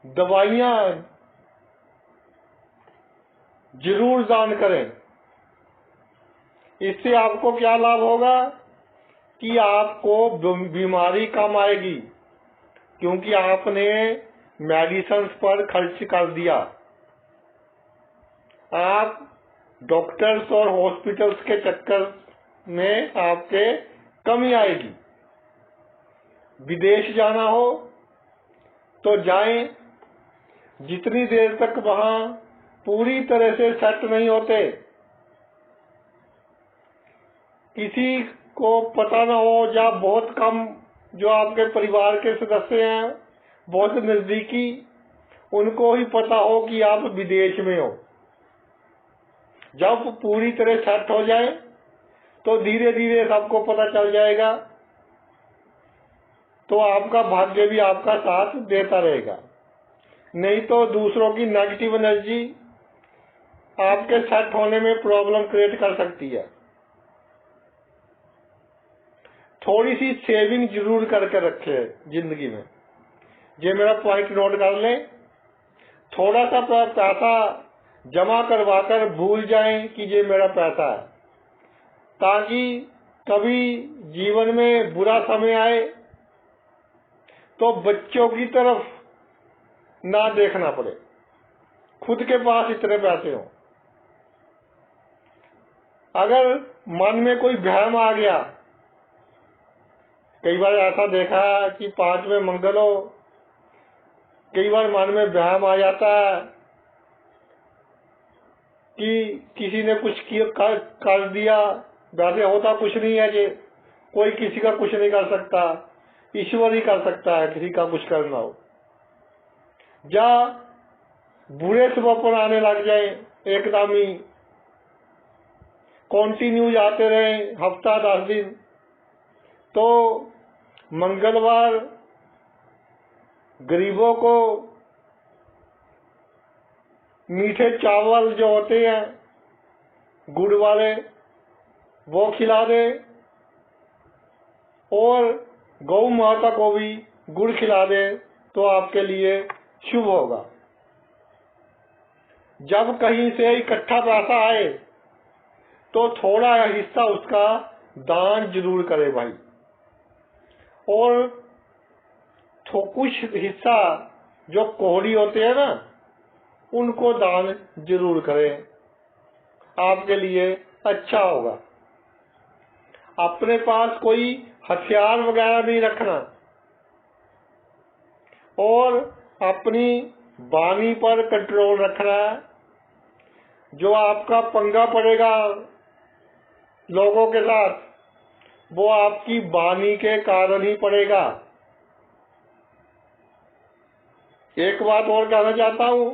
दवाइयां जरूर दान करें। इससे आपको क्या लाभ होगा कि आपको बीमारी कम आएगी, क्योंकि आपने मेडिसिन्स पर खर्च कर दिया। आप डॉक्टर्स और हॉस्पिटल्स के चक्कर में आपके कमी आएगी। विदेश जाना हो तो जाएं, जितनी देर तक वहां पूरी तरह से सेट नहीं होते, किसी को पता ना हो या बहुत कम जो आपके परिवार के सदस्य हैं, बहुत नजदीकी, उनको ही पता हो कि आप विदेश में हो। जब पूरी तरह सेट हो जाए तो धीरे धीरे सबको पता चल जाएगा, तो आपका भाग्य भी आपका साथ देता रहेगा। नहीं तो दूसरों की नेगेटिव एनर्जी आपके सेट होने में प्रॉब्लम क्रिएट कर सकती है। थोड़ी सी सेविंग जरूर करके रखे जिंदगी में। ये मेरा पॉइंट नोट कर लें। थोड़ा सा पैसा जमा करवाकर भूल जाएं कि ये मेरा पैसा है, ताकि कभी जीवन में बुरा समय आए तो बच्चों की तरफ ना देखना पड़े, खुद के पास इतने पैसे हों। अगर मन में कोई भ्रम आ गया, कई बार ऐसा देखा कि 5वें मंगल हो, कई बार मन में भ्रम आ जाता है कि किसी ने कुछ कर दिया, वैसे होता कुछ नहीं है। ये कोई किसी का कुछ नहीं कर सकता, ईश्वर ही कर सकता है किसी का कुछ करना हो। या बुरे स्वप्न आने लग जाए एकदम ही, कंटिन्यू आते रहे हफ्ता 10 दिन, तो मंगलवार गरीबों को मीठे चावल जो होते हैं गुड़ वाले वो खिला दे, और गौ माता को भी गुड़ खिला दे तो आपके लिए शुभ होगा। जब कहीं से इकट्ठा पैसा आए तो थोड़ा हिस्सा उसका दान जरूर करे भाई, और कुछ हिस्सा जो कोहड़ी होते हैं ना, उनको दान जरूर करें, आपके लिए अच्छा होगा। अपने पास कोई हथियार वगैरह नहीं रखना, और अपनी वाणी पर कंट्रोल रखना है। जो आपका पंगा पड़ेगा लोगों के साथ, वो आपकी वाणी के कारण ही पड़ेगा। एक बात और कहना चाहता हूं,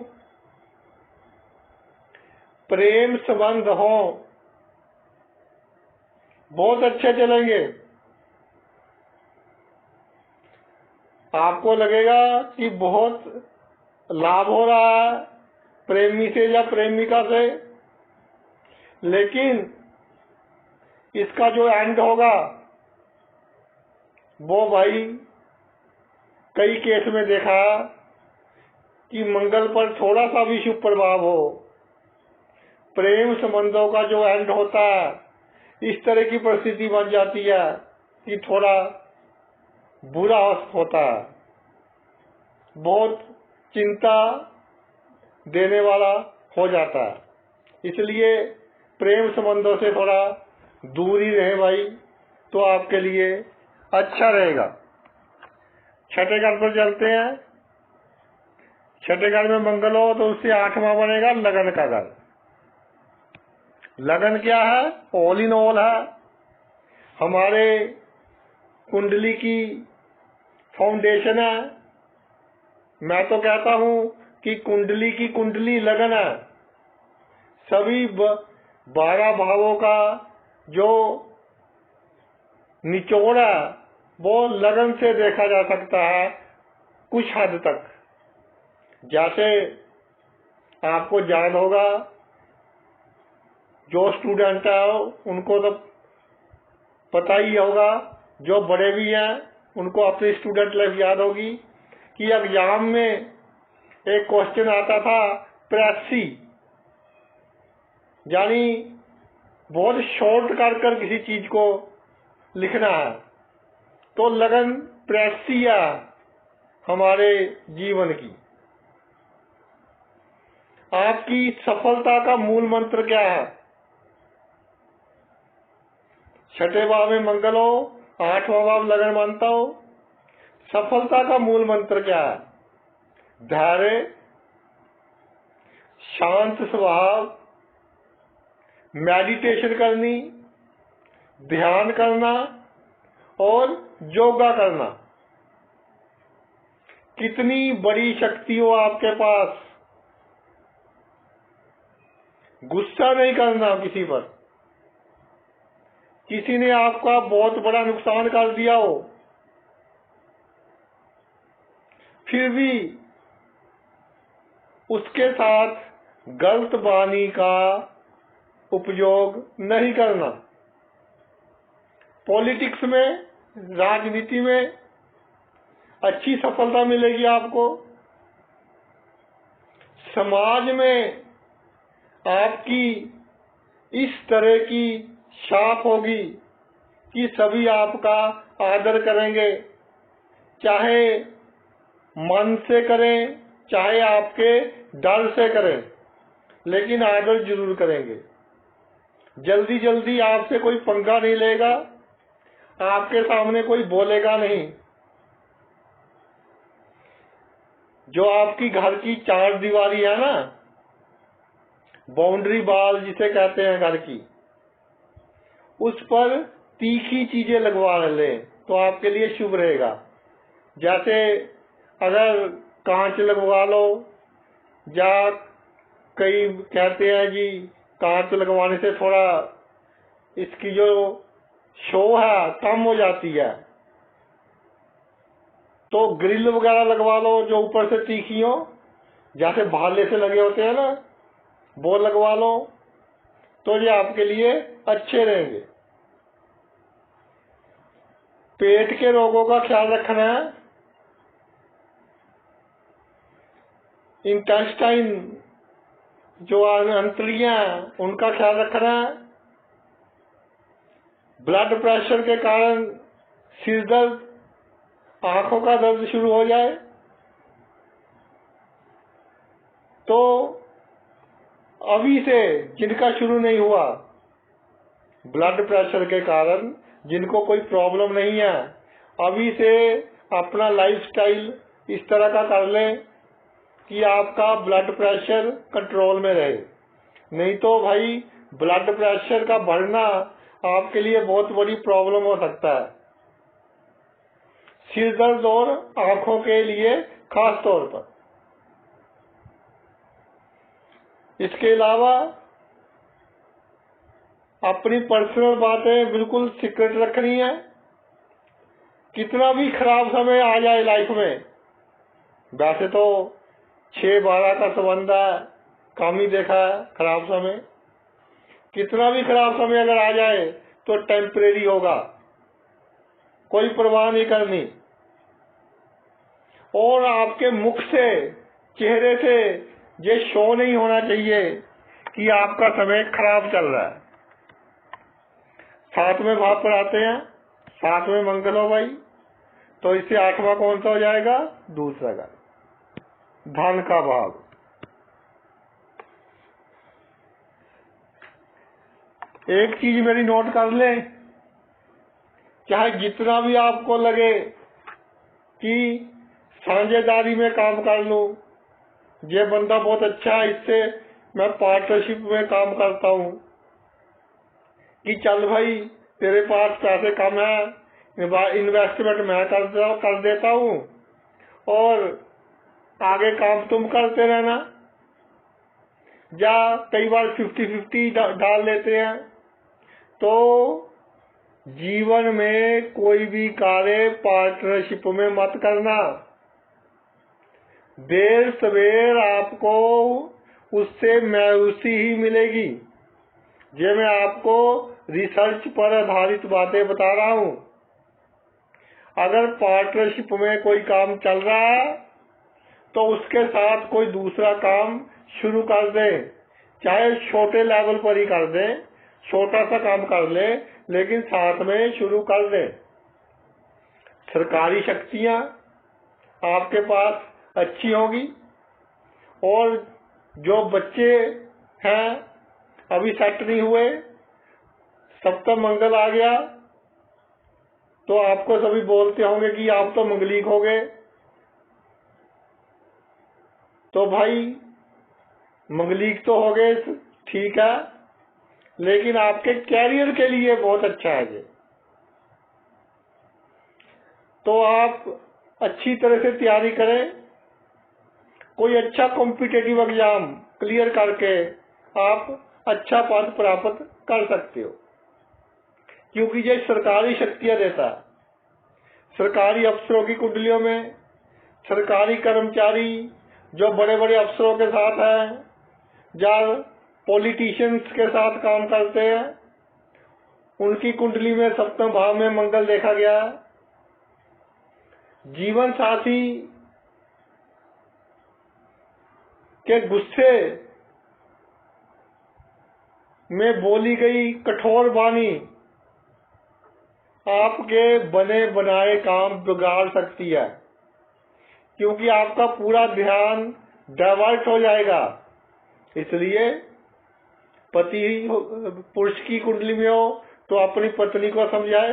प्रेम संबंध हो बहुत अच्छे चलेंगे। आपको लगेगा कि बहुत लाभ हो रहा है प्रेमी से या प्रेमिका से, लेकिन इसका जो एंड होगा वो भाई कई केस में देखा कि मंगल पर थोड़ा सा भी शुभ प्रभाव हो, प्रेम संबंधों का जो एंड होता है, इस तरह की परिस्थिति बन जाती है कि थोड़ा बुरा होता है, बहुत चिंता देने वाला हो जाता है। इसलिए प्रेम संबंधों से थोड़ा दूर ही रहे भाई, तो आपके लिए अच्छा रहेगा। छठे घर पर चलते हैं। छठे घर में मंगल हो तो उससे 8वां बनेगा लगन का घर। लगन क्या है? ऑल इन ऑल है, हमारे कुंडली की फाउंडेशन है। मैं तो कहता हूं कि कुंडली की कुंडली लगन है। सभी 12 भावों का जो निचोड़ है वो लगन से देखा जा सकता है कुछ हद तक। जैसे आपको याद होगा, जो स्टूडेंट है उनको तो पता ही होगा, जो बड़े भी हैं उनको अपनी स्टूडेंट लाइफ याद होगी कि एग्जाम में एक क्वेश्चन आता था प्रेसी, यानी बहुत शॉर्ट कर किसी चीज को लिखना है। तो लगन प्रेसी है हमारे जीवन की। आपकी सफलता का मूल मंत्र क्या है? छठे भाव में मंगल हो, 8वां भाव लगन मानता हो। सफलता का मूल मंत्र क्या है? धैर्य, शांत स्वभाव, मेडिटेशन करनी, ध्यान करना और योगा करना। कितनी बड़ी शक्ति हो आपके पास। गुस्सा नहीं करना किसी पर। किसी ने आपका बहुत बड़ा नुकसान कर दिया हो, फिर भी उसके साथ गलत वाणी का उपयोग नहीं करना। पॉलिटिक्स में, राजनीति में अच्छी सफलता मिलेगी आपको। समाज में आपकी इस तरह की छाप होगी कि सभी आपका आदर करेंगे, चाहे मन से करें चाहे आपके डर से करें, लेकिन आदर जरूर करेंगे। जल्दी जल्दी आपसे कोई पंगा नहीं लेगा, आपके सामने कोई बोलेगा नहीं। जो आपकी घर की 4 दीवारी है ना, बाउंड्री वॉल जिसे कहते हैं घर की, उस पर तीखी चीजें लगवा लें तो आपके लिए शुभ रहेगा। जैसे अगर कांच लगवा लो, या कई कहते हैं जी कांच लगवाने से थोड़ा इसकी जो शो है कम हो जाती है, तो ग्रिल वगैरह लगवा लो जो ऊपर से तीखी हो, जैसे भाले से लगे होते हैं ना, वो लगवा लो तो ये आपके लिए अच्छे रहेंगे। पेट के रोगों का ख्याल रखना है। इंटेस्टाइन जो अंतड़ियां उनका ख्याल रखना है। ब्लड प्रेशर के कारण सिर दर्द, आंखों का दर्द शुरू हो जाए तो अभी से, जिनका शुरू नहीं हुआ ब्लड प्रेशर के कारण, जिनको कोई प्रॉब्लम नहीं है, अभी से अपना लाइफस्टाइल इस तरह का कर लें कि आपका ब्लड प्रेशर कंट्रोल में रहे। नहीं तो भाई ब्लड प्रेशर का बढ़ना आपके लिए बहुत बड़ी प्रॉब्लम हो सकता है, सिर दर्द और आंखों के लिए खास तौर पर। इसके अलावा अपनी पर्सनल बातें बिल्कुल सीक्रेट रखनी है। कितना भी खराब समय आ जाए लाइफ में, वैसे तो 6-12 का संबंध है, कम ही देखा है खराब समय। कितना भी खराब समय अगर आ जाए तो टेम्परेरी होगा, कोई परवाह नहीं करनी। और आपके मुख से, चेहरे से ये शो नहीं होना चाहिए कि आपका समय खराब चल रहा है। 7वें भाव पर आते हैं, 7वें मंगल हो भाई, तो इससे 8वां कौन सा हो जाएगा? दूसरा घर, धन का भाव। एक चीज मेरी नोट कर ले, चाहे जितना भी आपको लगे कि साझेदारी में काम कर लूं, ये बंदा बहुत अच्छा है, इससे मैं पार्टनरशिप में काम करता हूँ, कि चल भाई तेरे पास पैसे कम है, इन्वेस्टमेंट मैं कर देता हूँ और आगे काम तुम करते रहना। या कई बार 50-50 डाल लेते हैं। तो जीवन में कोई भी कार्य पार्टनरशिप में मत करना। देर सवेर आपको उससे मायूसी ही मिलेगी। ये मैं आपको रिसर्च पर आधारित बातें बता रहा हूँ। अगर पार्टनरशिप में कोई काम चल रहा है तो उसके साथ कोई दूसरा काम शुरू कर दें, चाहे छोटे लेवल पर ही कर दें, छोटा सा काम कर ले, लेकिन साथ में शुरू कर दें। सरकारी शक्तियां आपके पास अच्छी होगी और जो बच्चे हैं अभी सेट नहीं हुए, सप्तम मंगल आ गया तो आपको सभी बोलते होंगे कि आप तो मंगलीक हो गए। तो भाई मंगलीक तो हो गए, ठीक है, लेकिन आपके कैरियर के लिए बहुत अच्छा है ये। तो आप अच्छी तरह से तैयारी करें, कोई अच्छा कॉम्पिटिटिव एग्जाम क्लियर करके आप अच्छा पद प्राप्त कर सकते हो, क्योंकि ये सरकारी शक्तियां देता है। सरकारी अफसरों की कुंडलियों में सरकारी कर्मचारी जो बड़े बड़े अफसरों के साथ हैं या पॉलिटिशियंस के साथ काम करते हैं, उनकी कुंडली में सप्तम भाव में मंगल देखा गया। जीवन साथी के गुस्से में बोली गई कठोर वाणी आपके बने बनाए काम बिगाड़ सकती है, क्योंकि आपका पूरा ध्यान डाइवर्ट हो जाएगा। इसलिए पति पुरुष की कुंडली में हो तो अपनी पत्नी को समझाए,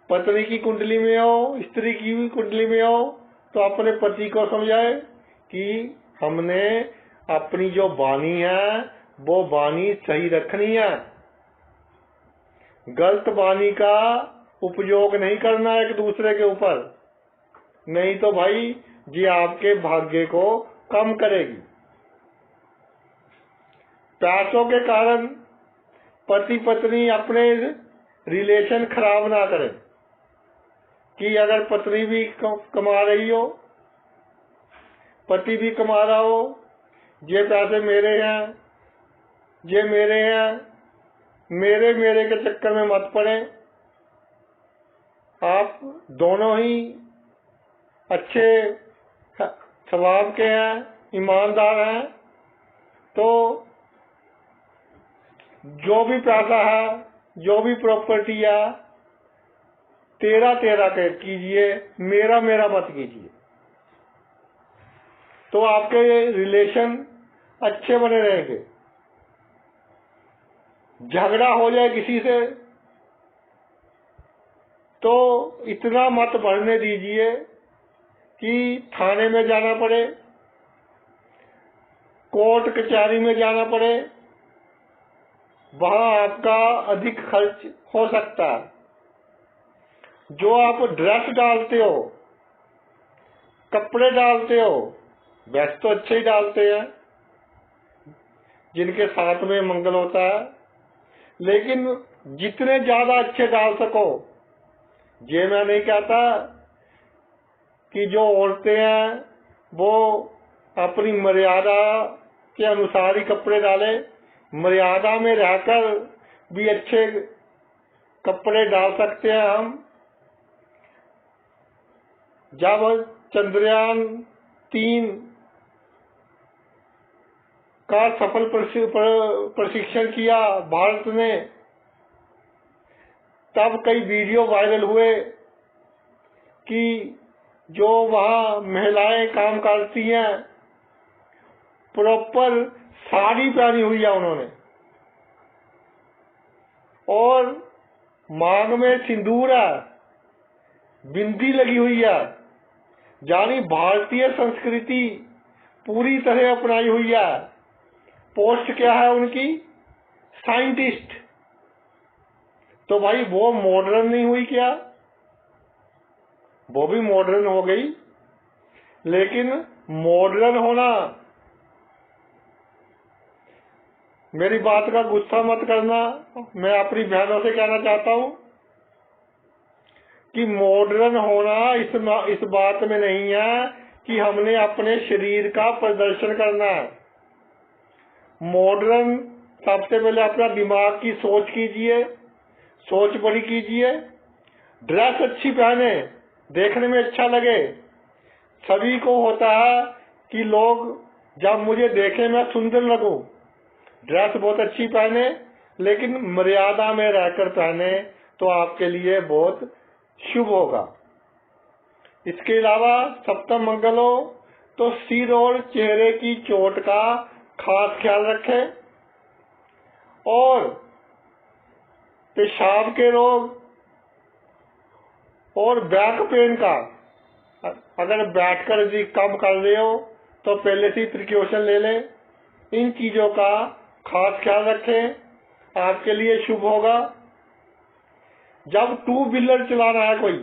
पत्नी की कुंडली में हो, स्त्री की भी कुंडली में हो तो अपने पति को समझाए कि हमने अपनी जो वाणी है वो वाणी सही रखनी है, गलत वाणी का उपयोग नहीं करना एक दूसरे के ऊपर, नहीं तो भाई ये आपके भाग्य को कम करेगी। पैसों के कारण पति पत्नी अपने रिलेशन खराब ना करें, कि अगर पत्नी भी कमा रही हो, पति भी कमा रहा हो, ये पैसे मेरे हैं, ये मेरे हैं, मेरे मेरे के चक्कर में मत पड़े। आप दोनों ही अच्छे स्वभाव के हैं, ईमानदार हैं, तो जो भी पैसा है, जो भी प्रॉपर्टी है, तेरा तेरा कीजिए, मेरा मेरा मत कीजिए। तो आपके रिलेशन अच्छे बने रहेंगे। झगड़ा हो जाए किसी से तो इतना मत बढ़ने दीजिए कि थाने में जाना पड़े, कोर्ट कचहरी में जाना पड़े, वहां आपका अधिक खर्च हो सकता है। जो आप ड्रेस डालते हो, कपड़े डालते हो, वैसे तो अच्छे ही डालते हैं जिनके साथ में मंगल होता है, लेकिन जितने ज्यादा अच्छे डाल सको, ये मैं नहीं कहता कि जो औरतें हैं वो अपनी मर्यादा के अनुसार ही कपड़े डाले, मर्यादा में रहकर भी अच्छे कपड़े डाल सकते हैं हम। जब चंद्रयान 3 का सफल प्रशिक्षण किया भारत ने, तब कई वीडियो वायरल हुए कि जो वहां महिलाएं काम करती हैं प्रॉपर साड़ी पहनी हुई है उन्होंने, और मांग में सिंदूर है, बिंदी लगी हुई है, यानी भारतीय संस्कृति पूरी तरह अपनाई हुई है। पोस्ट क्या है उनकी? साइंटिस्ट। तो भाई वो मॉडर्न नहीं हुई क्या? वो भी मॉडर्न हो गई, लेकिन मॉडर्न होना, मेरी बात का गुस्सा मत करना, मैं अपनी बहनों से कहना चाहता हूं कि मॉडर्न होना इस बात में नहीं है कि हमने अपने शरीर का प्रदर्शन करना है। मॉडर्न सबसे पहले अपना दिमाग की सोच कीजिए, सोच बड़ी कीजिए, ड्रेस अच्छी पहने, देखने में अच्छा लगे। सभी को होता है कि लोग जब मुझे देखें मैं सुंदर लगूं। ड्रेस बहुत अच्छी पहने, लेकिन मर्यादा में रहकर पहने तो आपके लिए बहुत शुभ होगा। इसके अलावा सप्तम मंगल हो तो सिर और चेहरे की चोट का खास ख्याल रखें, और पेशाब के रोग और बैक पेन का, अगर बैठकर यदि कम कर रहे हो तो पहले से प्रिकॉशन ले लें। इन चीजों का खास ख्याल रखें, आपके लिए शुभ होगा। जब टू व्हीलर चलाना है, कोई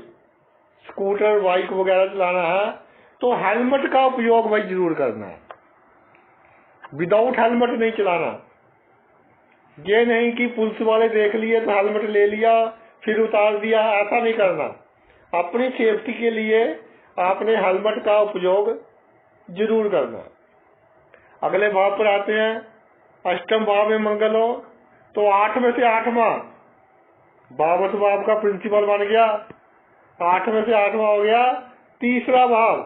स्कूटर बाइक वगैरह चलाना है, तो हेलमेट का उपयोग भाई जरूर करना है। विदाउट हेलमेट नहीं चलाना। ये नहीं कि पुलिस वाले देख लिए तो हेलमेट ले लिया फिर उतार दिया, ऐसा नहीं करना। अपनी सेफ्टी के लिए आपने हेलमेट का उपयोग जरूर करना। अगले भाव पर आते हैं। अष्टम भाव में मंगल हो तो 8 में से 8वां, 22 भाव का प्रिंसिपल बन गया, 8 में से 8वां हो गया तीसरा भाव।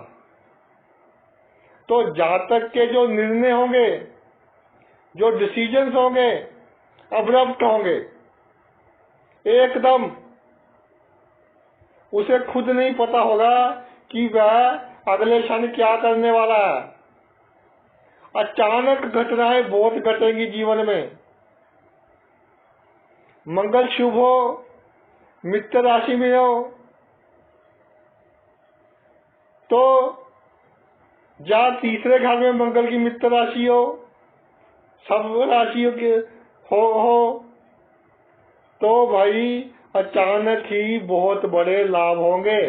तो जातक के जो निर्णय होंगे, जो डिसीजंस होंगे, अब्रप्ट होंगे, एकदम उसे खुद नहीं पता होगा कि वह अगले क्षण क्या करने वाला है। अचानक घटनाएं बहुत घटेंगी जीवन में। मंगल शुभ हो, मित्र राशि में हो तो या तीसरे घर में मंगल की मित्र राशि हो, सब राशियों के हो तो भाई अचानक ही बहुत बड़े लाभ होंगे।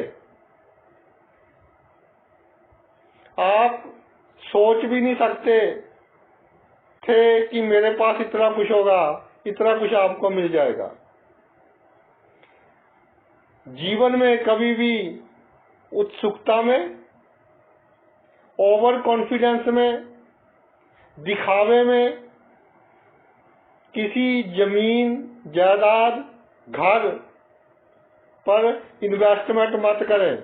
आप सोच भी नहीं सकते थे कि मेरे पास इतना कुछ होगा, इतना कुछ आपको मिल जाएगा। जीवन में कभी भी उत्सुकता में, ओवर कॉन्फिडेंस में, दिखावे में किसी जमीन, जायदाद, घर पर इन्वेस्टमेंट मत करें।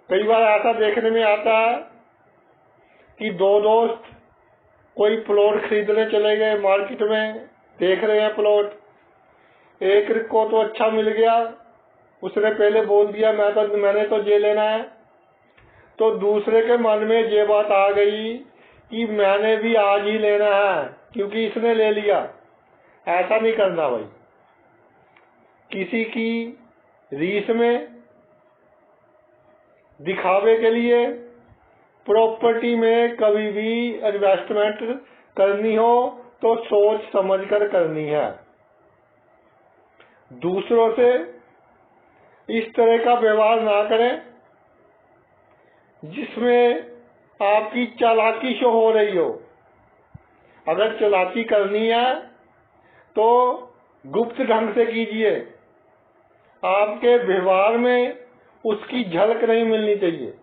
कई बार ऐसा देखने में आता है कि दो दोस्त कोई प्लॉट खरीदने चले गए मार्केट में, देख रहे हैं प्लॉट, एक को तो अच्छा मिल गया, उसने पहले बोल दिया मैंने तो ये लेना है, तो दूसरे के मन में ये बात आ गई कि मैंने भी आज ही लेना है क्योंकि इसने ले लिया। ऐसा नहीं करना भाई। किसी की रीस में, दिखावे के लिए प्रॉपर्टी में कभी भी इन्वेस्टमेंट करनी हो तो सोच समझकर करनी है। दूसरों से इस तरह का व्यवहार ना करें जिसमें आपकी चालाकी शो हो रही हो। अगर चालाकी करनी है तो गुप्त ढंग से कीजिए। आपके व्यवहार में उसकी झलक नहीं मिलनी चाहिए।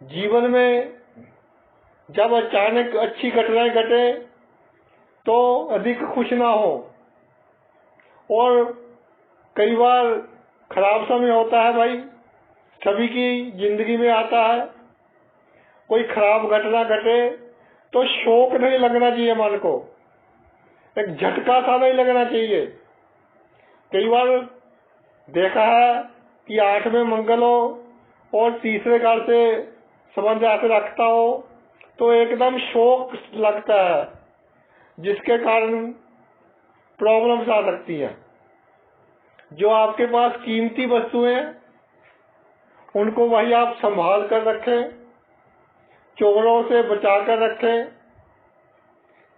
जीवन में जब अचानक अच्छी घटनाएं घटे तो अधिक खुश ना हो, और कई बार खराब समय होता है भाई, सभी की जिंदगी में आता है। कोई खराब घटना घटे तो शौक नहीं लगना चाहिए, मन को एक झटका सा नहीं लगना चाहिए। कई बार देखा है कि 8 में मंगल हो और तीसरे घर से संबंध ऐसे रखता हो तो एकदम शौक लगता है, जिसके कारण प्रॉब्लम्स आ सकती हैं। जो आपके पास कीमती वस्तुएं हैं उनको वही आप संभाल कर रखें, चोरों से बचा कर रखें।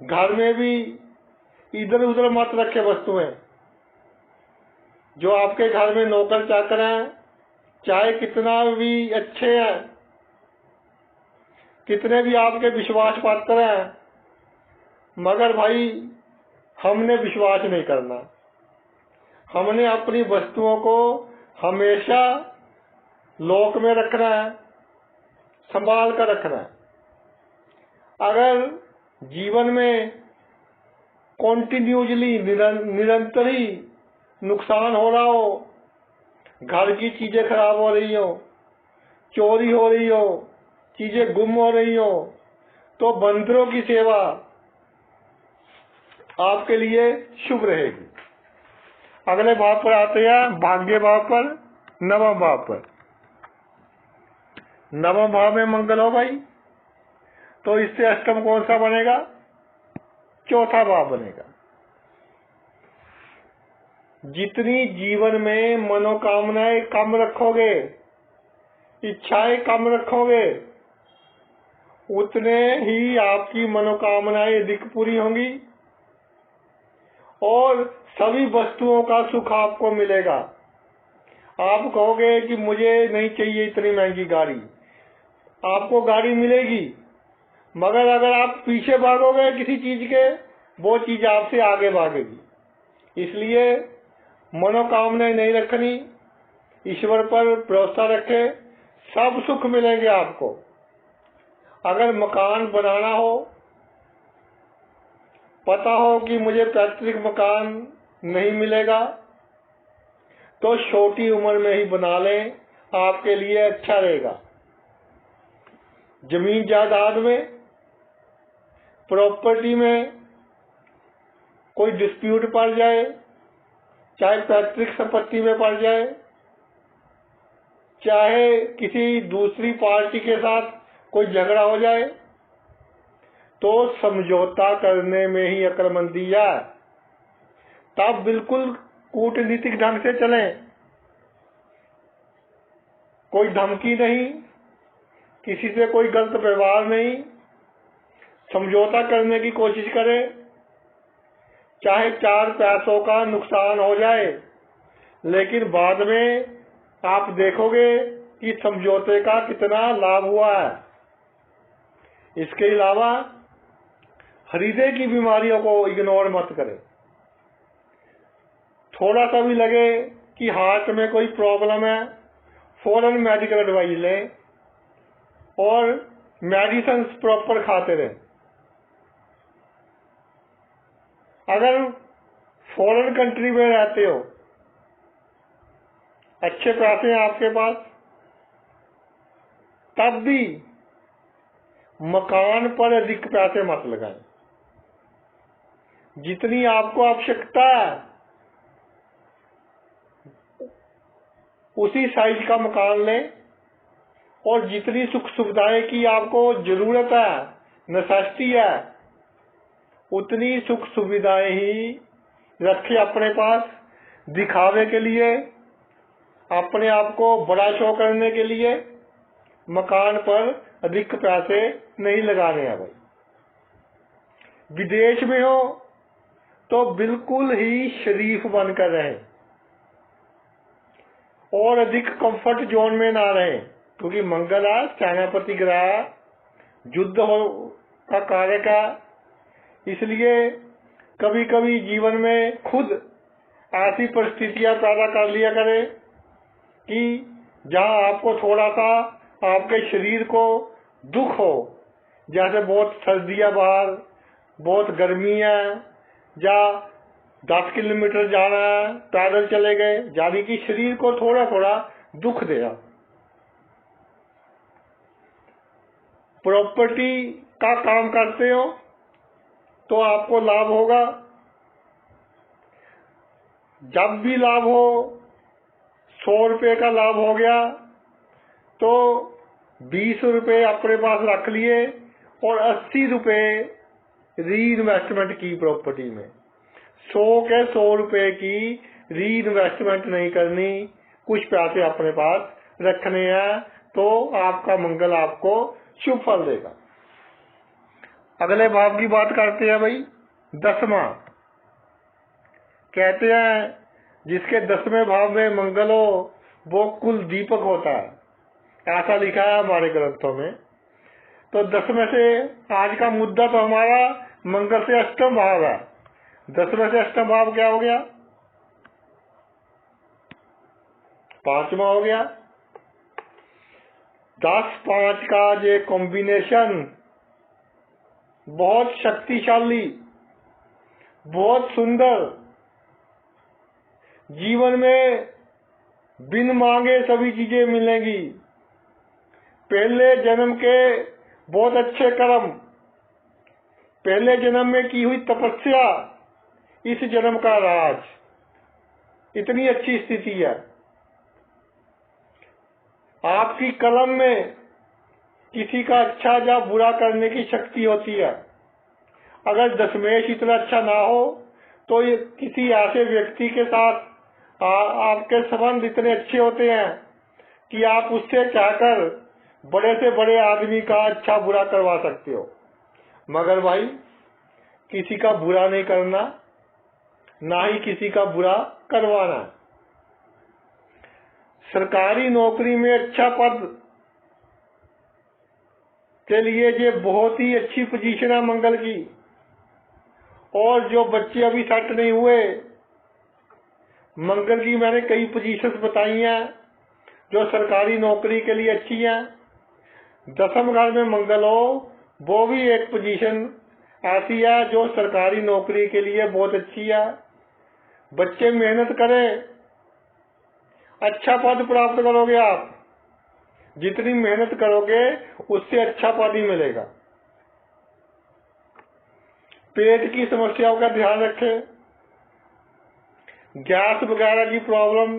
घर में भी इधर उधर मत रखें वस्तुएं। जो आपके घर में नौकर चाकर हैं, चाहे कितना भी अच्छे हैं, कितने भी आपके विश्वास पात्र हैं, मगर भाई हमने विश्वास नहीं करना। हमने अपनी वस्तुओं को हमेशा लॉक में रखना है, संभाल कर रखना है। अगर जीवन में कॉन्टिन्यूसली निरंतर ही नुकसान हो रहा हो, घर की चीजें खराब हो रही हो, चोरी हो रही हो, चीजें गुम हो रही हो, तो बंदरों की सेवा आपके लिए शुभ रहेगी। अगले भाव पर आते हैं, भाग्य भाव पर, नवम भाव पर। नवम भाव में मंगल हो भाई, तो इससे अष्टम कौन सा बनेगा? चौथा भाव बनेगा। जितनी जीवन में मनोकामनाएं कम रखोगे, इच्छाएं कम रखोगे, उतने ही आपकी मनोकामनाएं अधिक पूरी होंगी और सभी वस्तुओं का सुख आपको मिलेगा। आप कहोगे कि मुझे नहीं चाहिए इतनी महंगी गाड़ी, आपको गाड़ी मिलेगी, मगर अगर आप पीछे भागोगे किसी चीज के, वो चीज आपसे आगे भागेगी। इसलिए मनोकामनाएं नहीं रखनी, ईश्वर पर भरोसा रखे, सब सुख मिलेंगे आपको। अगर मकान बनाना हो, पता हो कि मुझे पैतृक मकान नहीं मिलेगा, तो छोटी उम्र में ही बना लें, आपके लिए अच्छा रहेगा। जमीन जायदाद में, प्रॉपर्टी में कोई डिस्प्यूट पड़ जाए, चाहे पैतृक संपत्ति में पड़ जाए, चाहे किसी दूसरी पार्टी के साथ कोई झगड़ा हो जाए, तो समझौता करने में ही अक्लमंदी है। तब बिल्कुल कूटनीतिक ढंग से चलें, कोई धमकी नहीं, किसी से कोई गलत व्यवहार नहीं, समझौता करने की कोशिश करें। चाहे 4 पैसों का नुकसान हो जाए, लेकिन बाद में आप देखोगे कि समझौते का कितना लाभ हुआ है। इसके अलावा हृदय की बीमारियों को इग्नोर मत करें। थोड़ा सा भी लगे कि हार्ट में कोई प्रॉब्लम है, फौरन मेडिकल एडवाइस लें और मेडिसिन प्रॉपर खाते रहें। अगर फॉरेन कंट्री में रहते हो, अच्छे पैसे हैं आपके पास, तब भी मकान पर अधिक पैसे मत लगाएं। जितनी आपको आवश्यकता है उसी साइज का मकान लें और जितनी सुख सुविधाएं की आपको जरूरत है, नेसेसिटी है, उतनी सुख सुविधाएं ही रखें अपने पास। दिखावे के लिए, अपने आप को बड़ा शो करने के लिए मकान पर अधिक पैसे नहीं लगाने हैं भाई। विदेश में हो तो बिल्कुल ही शरीफ बनकर रहें और अधिक कंफर्ट जोन में ना रहें, क्योंकि मंगल है सेनापति ग्रह, युद्ध हो का कार्य का। इसलिए कभी कभी जीवन में खुद ऐसी परिस्थितियां पैदा कर लिया करें कि जहां आपको थोड़ा सा आपके शरीर को दुख हो, जैसे बहुत सर्दियां बाहर, बहुत गर्मी है, या 10 किलोमीटर जाना है, पैदल चले गए, यानी कि शरीर को थोड़ा थोड़ा दुख देना। प्रॉपर्टी का काम करते हो तो आपको लाभ होगा। जब भी लाभ हो, 100 रुपए का लाभ हो गया तो 20 रुपए अपने पास रख लिए और 80 रुपए री इन्वेस्टमेंट की प्रॉपर्टी में। 100 के 100 रुपए की री इन्वेस्टमेंट नहीं करनी, कुछ पैसे अपने पास रखने हैं, तो आपका मंगल आपको शुभ फल देगा। अगले भाव की बात करते हैं भाई, 10वां। कहते हैं जिसके 10वें भाव में मंगल हो वो कुल दीपक होता है, ऐसा लिखा है हमारे ग्रंथों में। तो 10वें से आज का मुद्दा तो हमारा मंगल से अष्टम भाव है। 10वें से अष्टम भाव क्या हो गया? 5वां हो गया। 10-5 का ये कॉम्बिनेशन बहुत शक्तिशाली, बहुत सुंदर, जीवन में बिन मांगे सभी चीजें मिलेंगी। पहले जन्म के बहुत अच्छे कर्म, पहले जन्म में की हुई तपस्या, इस जन्म का राज, इतनी अच्छी स्थिति है। आपकी कलम में किसी का अच्छा या बुरा करने की शक्ति होती है। अगर दशमेश इतना अच्छा ना हो तो ये किसी ऐसे व्यक्ति के साथ आपके संबंध इतने अच्छे होते हैं कि आप उससे कहकर बड़े से बड़े आदमी का अच्छा बुरा करवा सकते हो। मगर भाई किसी का बुरा नहीं करना, ना ही किसी का बुरा करवाना। सरकारी नौकरी में अच्छा पद के लिए ये बहुत ही अच्छी पोजीशन है मंगल की। और जो बच्चे अभी सेट नहीं हुए, मंगल की मैंने कई पोजीशंस बताई हैं जो सरकारी नौकरी के लिए अच्छी हैं। 10वें घर में मंगल हो वो भी एक पोजीशन ऐसी है जो सरकारी नौकरी के लिए बहुत अच्छी है। बच्चे मेहनत करें, अच्छा पद प्राप्त करोगे आप। जितनी मेहनत करोगे उससे अच्छा पद ही मिलेगा। पेट की समस्याओं का ध्यान रखें। गैस वगैरह की प्रॉब्लम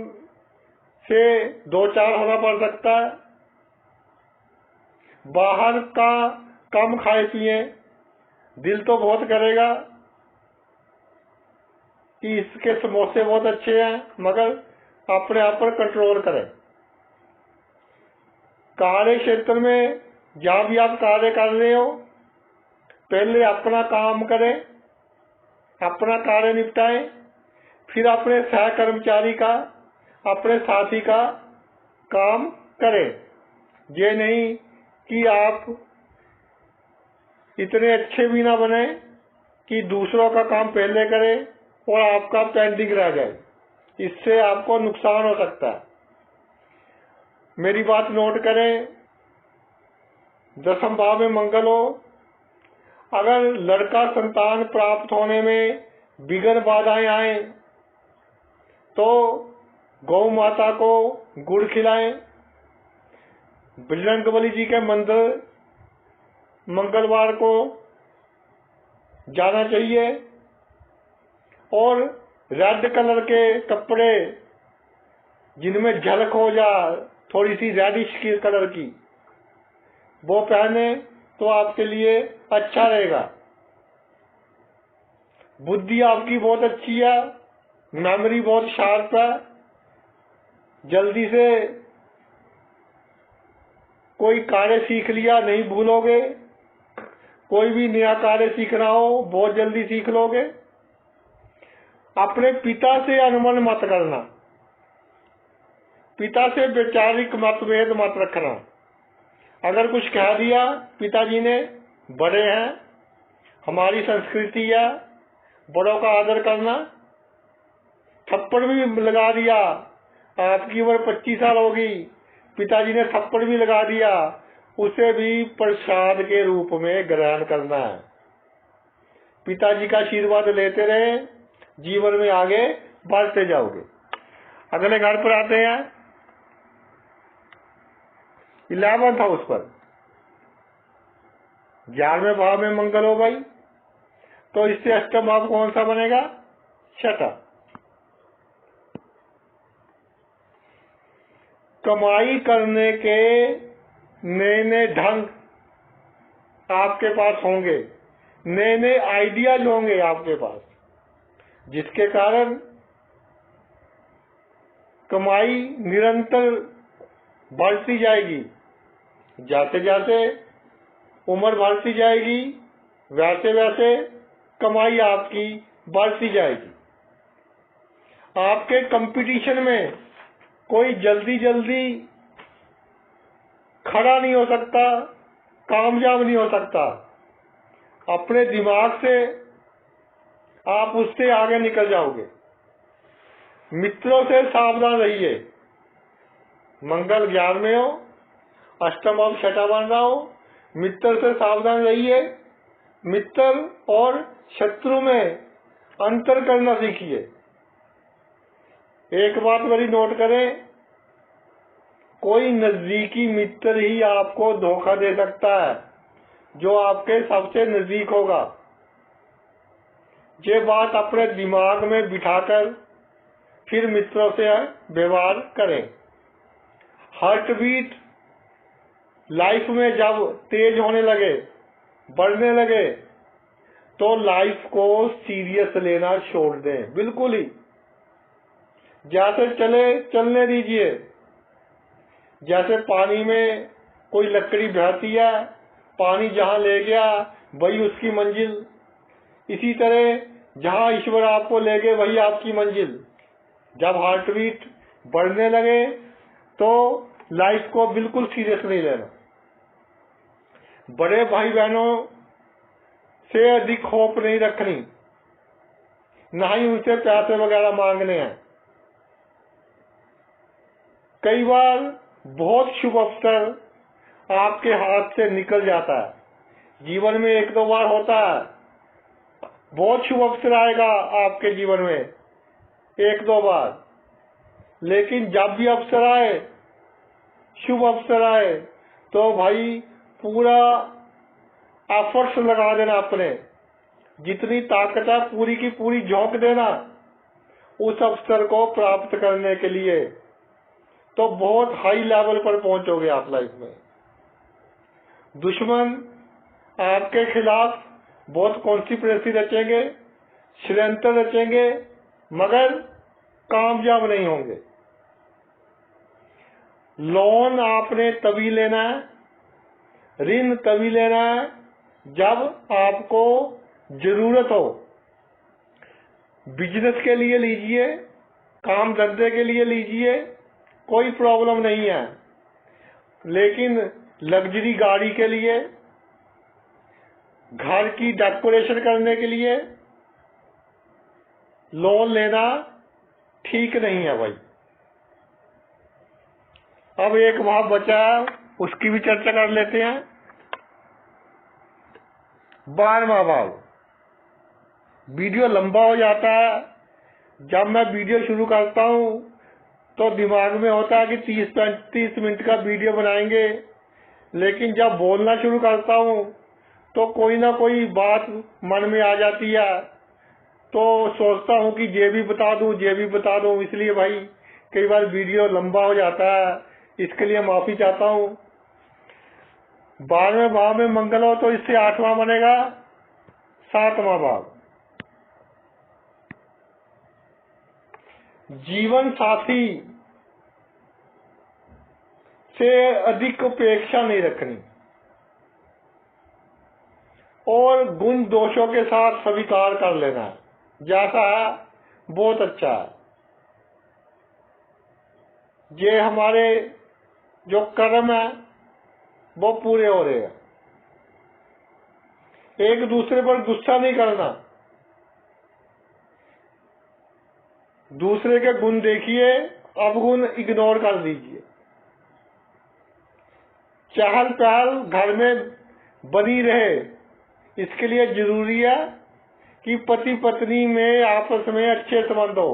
से 2-4 होना पड़ सकता है। बाहर का कम खाए पिए, दिल तो बहुत करेगा कि इसके समोसे बहुत अच्छे हैं, मगर अपने आप पर कंट्रोल करें। कार्य क्षेत्र में जहां भी आप कार्य कर रहे हो, पहले अपना काम करें, अपना कार्य निपटाएं, फिर अपने सहकर्मचारी का, अपने साथी का काम करें। ये नहीं कि आप इतने अच्छे भी ना बने कि दूसरों का काम पहले करें और आपका पेंडिंग रह जाए। इससे आपको नुकसान हो सकता है। मेरी बात नोट करें। 10वें भाव में मंगल हो, अगर लड़का संतान प्राप्त होने में विघ्न बाधाएं आए तो गौ माता को गुड़ खिलाएं। बजरंगबली जी के मंदिर मंगलवार को जाना चाहिए। और रेड कलर के कपड़े जिनमें झलक हो जाए, थोड़ी सी रेडिश कलर की, वो पहने तो आपके लिए अच्छा रहेगा। बुद्धि आपकी बहुत अच्छी है, मेमोरी बहुत शार्प है, जल्दी से कोई कार्य सीख लिया नहीं भूलोगे। कोई भी नया कार्य सीखना हो बहुत जल्दी सीख लोगे। अपने पिता से अनुमान मत करना, पिता से वैचारिक मतभेद मत रखना। अगर कुछ कह दिया पिताजी ने, बड़े हैं, हमारी संस्कृति है बड़ों का आदर करना। थप्पड़ भी लगा दिया, आपकी उम्र 25 साल होगी, पिताजी ने थप्पड़ भी लगा दिया, उसे भी प्रसाद के रूप में ग्रहण करना है। पिताजी का आशीर्वाद लेते रहे, जीवन में आगे बढ़ते जाओगे। अगले घर पर आते हैं 11वें हाउस पर। 11वें भाव में मंगल हो भाई, तो इससे अष्टम भाव कौन सा बनेगा? 6वां। कमाई करने के नए नए ढंग आपके पास होंगे, नए नए आइडियाज होंगे आपके पास, जिसके कारण कमाई निरंतर बढ़ती जाएगी। जैसे जैसे उम्र बढ़ती जाएगी वैसे वैसे कमाई आपकी बढ़ती जाएगी। आपके कंपटीशन में कोई जल्दी जल्दी खड़ा नहीं हो सकता, कामयाब नहीं हो सकता। अपने दिमाग से आप उससे आगे निकल जाओगे। मित्रों से सावधान रहिए। मंगल 11 में हो, अष्टम भाव छठा बन रहा हो, मित्र से सावधान रहिए। मित्र और शत्रु में अंतर करना सीखिए। एक बात मेरी नोट करें, कोई नजदीकी मित्र ही आपको धोखा दे सकता है जो आपके सबसे नजदीक होगा। ये बात अपने दिमाग में बिठाकर फिर मित्रों से व्यवहार करें। हार्ट बीट लाइफ में जब तेज होने लगे, बढ़ने लगे, तो लाइफ को सीरियस लेना छोड़ दें, बिल्कुल ही। जैसे चले चलने दीजिए। जैसे पानी में कोई लकड़ी बहती है, पानी जहां ले गया वही उसकी मंजिल। इसी तरह जहां ईश्वर आपको ले गए वही आपकी मंजिल। जब हार्ट बीट बढ़ने लगे तो लाइफ को बिल्कुल सीरियस नहीं लेना। बड़े भाई बहनों से अधिक होप नहीं रखनी, ना ही उनसे पैसे वगैरह मांगने हैं। कई बार बहुत शुभ अवसर आपके हाथ से निकल जाता है। जीवन में एक दो बार होता है, बहुत शुभ अवसर आएगा आपके जीवन में एक दो बार। लेकिन जब भी अवसर आए, शुभ अवसर आए, तो भाई पूरा एफर्ट्स लगा देना। अपने जितनी ताकत है पूरी की पूरी झोंक देना उस अवसर को प्राप्त करने के लिए। तो बहुत हाई लेवल पर पहुंचोगे आप लाइफ में। दुश्मन आपके खिलाफ बहुत कॉन्स्पिरेसी रचेंगे, षड्यंत्र रचेंगे, मगर कामयाब नहीं होंगे। लोन आपने तभी लेना है, ऋण तभी लेना है जब आपको जरूरत हो। बिजनेस के लिए लीजिए, काम धंधे के लिए लीजिए, कोई प्रॉब्लम नहीं है। लेकिन लग्जरी गाड़ी के लिए, घर की डेकोरेशन करने के लिए लोन लेना ठीक नहीं है भाई। अब एक भाव बचा है, उसकी भी चर्चा कर लेते हैं। 12वां भाव। वीडियो लंबा हो जाता है। जब मैं वीडियो शुरू करता हूं तो दिमाग में होता है कि 30 मिनट का वीडियो बनाएंगे, लेकिन जब बोलना शुरू करता हूं तो कोई ना कोई बात मन में आ जाती है, तो सोचता हूं कि ये भी बता दूं, इसलिए भाई कई बार वीडियो लंबा हो जाता है। इसके लिए माफी चाहता हूं। 12वें भाव में मंगल हो तो इससे 8वां बनेगा 7वां भाव। जीवन साथी से अधिक अपेक्षा नहीं रखनी और गुण दोषों के साथ स्वीकार कर लेना है। जैसा है बहुत अच्छा है। ये हमारे जो कर्म है वो पूरे हो रहे हैं। एक दूसरे पर गुस्सा नहीं करना। दूसरे के गुण देखिए, अवगुण इग्नोर कर दीजिए। चहल पहल घर में बनी रहे, इसके लिए जरूरी है कि पति पत्नी में आपस में अच्छे संबंध हो।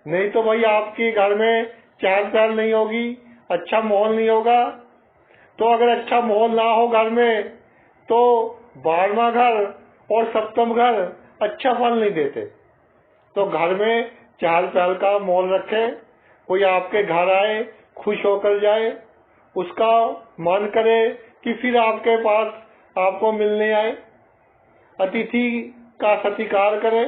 नहीं तो भाई आपके घर में चहल पहल नहीं होगी, अच्छा माहौल नहीं होगा। तो अगर अच्छा माहौल ना हो घर में तो 12वां घर और सप्तम घर अच्छा फल नहीं देते। तो घर में चहल पहल का माहौल रखें। कोई आपके घर आए, खुश होकर जाए, उसका मन करे कि फिर आपके पास आपको मिलने आए। अतिथि का सत्कार करें।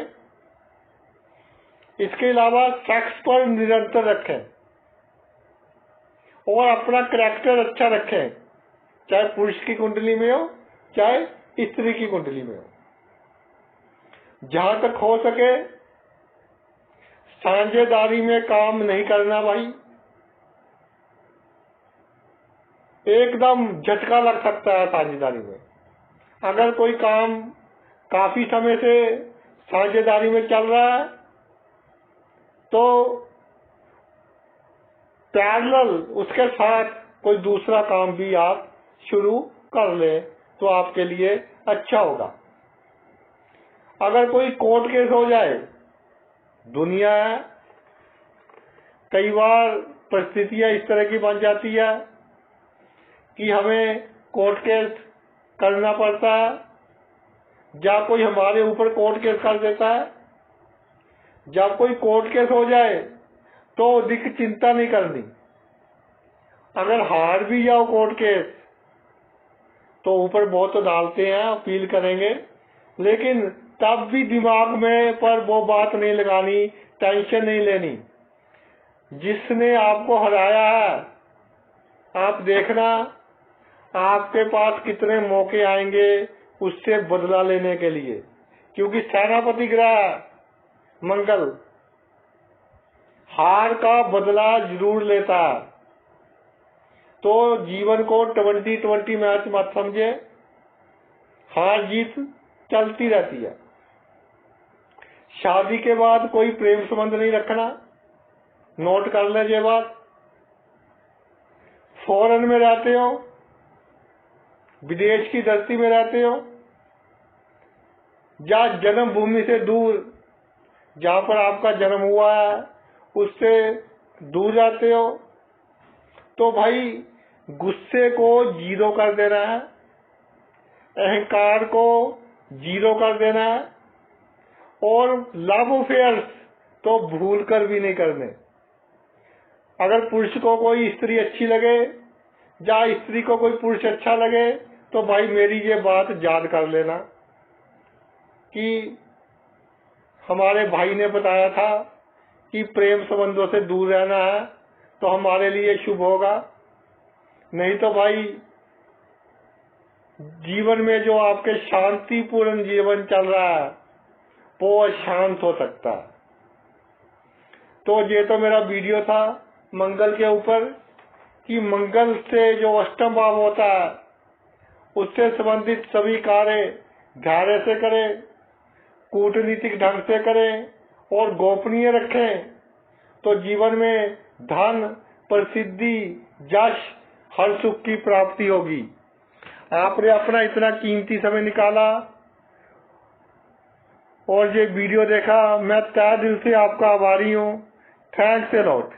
इसके अलावा सेक्स पर निरंतर रखें। और अपना कैरेक्टर अच्छा रखें, चाहे पुरुष की कुंडली में हो चाहे स्त्री की कुंडली में हो। जहां तक हो सके साझेदारी में काम नहीं करना भाई, एकदम झटका लग सकता है साझेदारी में। अगर कोई काम काफी समय से साझेदारी में चल रहा है तो पैरेलल उसके साथ कोई दूसरा काम भी आप शुरू कर लें तो आपके लिए अच्छा होगा। अगर कोई कोर्ट केस हो जाए, दुनिया है, कई बार परिस्थितियां इस तरह की बन जाती है कि हमें कोर्ट केस करना पड़ता है, या कोई हमारे ऊपर कोर्ट केस कर देता है। जब कोई कोर्ट केस हो जाए तो अधिक चिंता नहीं करनी। अगर हार भी जाओ कोर्ट केस तो ऊपर बहुत तो डालते हैं, अपील करेंगे, लेकिन तब भी दिमाग में पर वो बात नहीं लगानी, टेंशन नहीं लेनी। जिसने आपको हराया है, आप देखना आपके पास कितने मौके आएंगे उससे बदला लेने के लिए, क्योंकि सेनापति ग्रह मंगल हार का बदला जरूर लेता है। तो जीवन को 20-20 मैच मत समझे, हार जीत चलती रहती है। शादी के बाद कोई प्रेम संबंध नहीं रखना, नोट कर ले ये बात। फॉरेन में रहते हो, विदेश की धरती में रहते हो, या जन्मभूमि से दूर जहां पर आपका जन्म हुआ है उससे दूर जाते हो, तो भाई गुस्से को जीरो कर देना है, अहंकार को जीरो कर देना है, और लव अफेयर्स तो भूल कर भी नहीं करने। अगर पुरुष को कोई स्त्री अच्छी लगे या स्त्री को कोई पुरुष अच्छा लगे तो भाई मेरी ये बात याद कर लेना कि हमारे भाई ने बताया था कि प्रेम संबंधों से दूर रहना है तो हमारे लिए शुभ होगा। नहीं तो भाई जीवन में जो आपके शांतिपूर्ण जीवन चल रहा है वो अशांत हो सकता है। तो ये तो मेरा वीडियो था मंगल के ऊपर कि मंगल से जो अष्टम भाव होता है उससे संबंधित सभी कार्य धैर्य से करें, कूटनीतिक ढंग से करें और गोपनीय रखें, तो जीवन में धन, प्रसिद्धि, यश, हर सुख की प्राप्ति होगी। आपने अपना इतना कीमती समय निकाला और ये वीडियो देखा, मैं तहे दिल से आपका आभारी हूँ। Thanks a lot.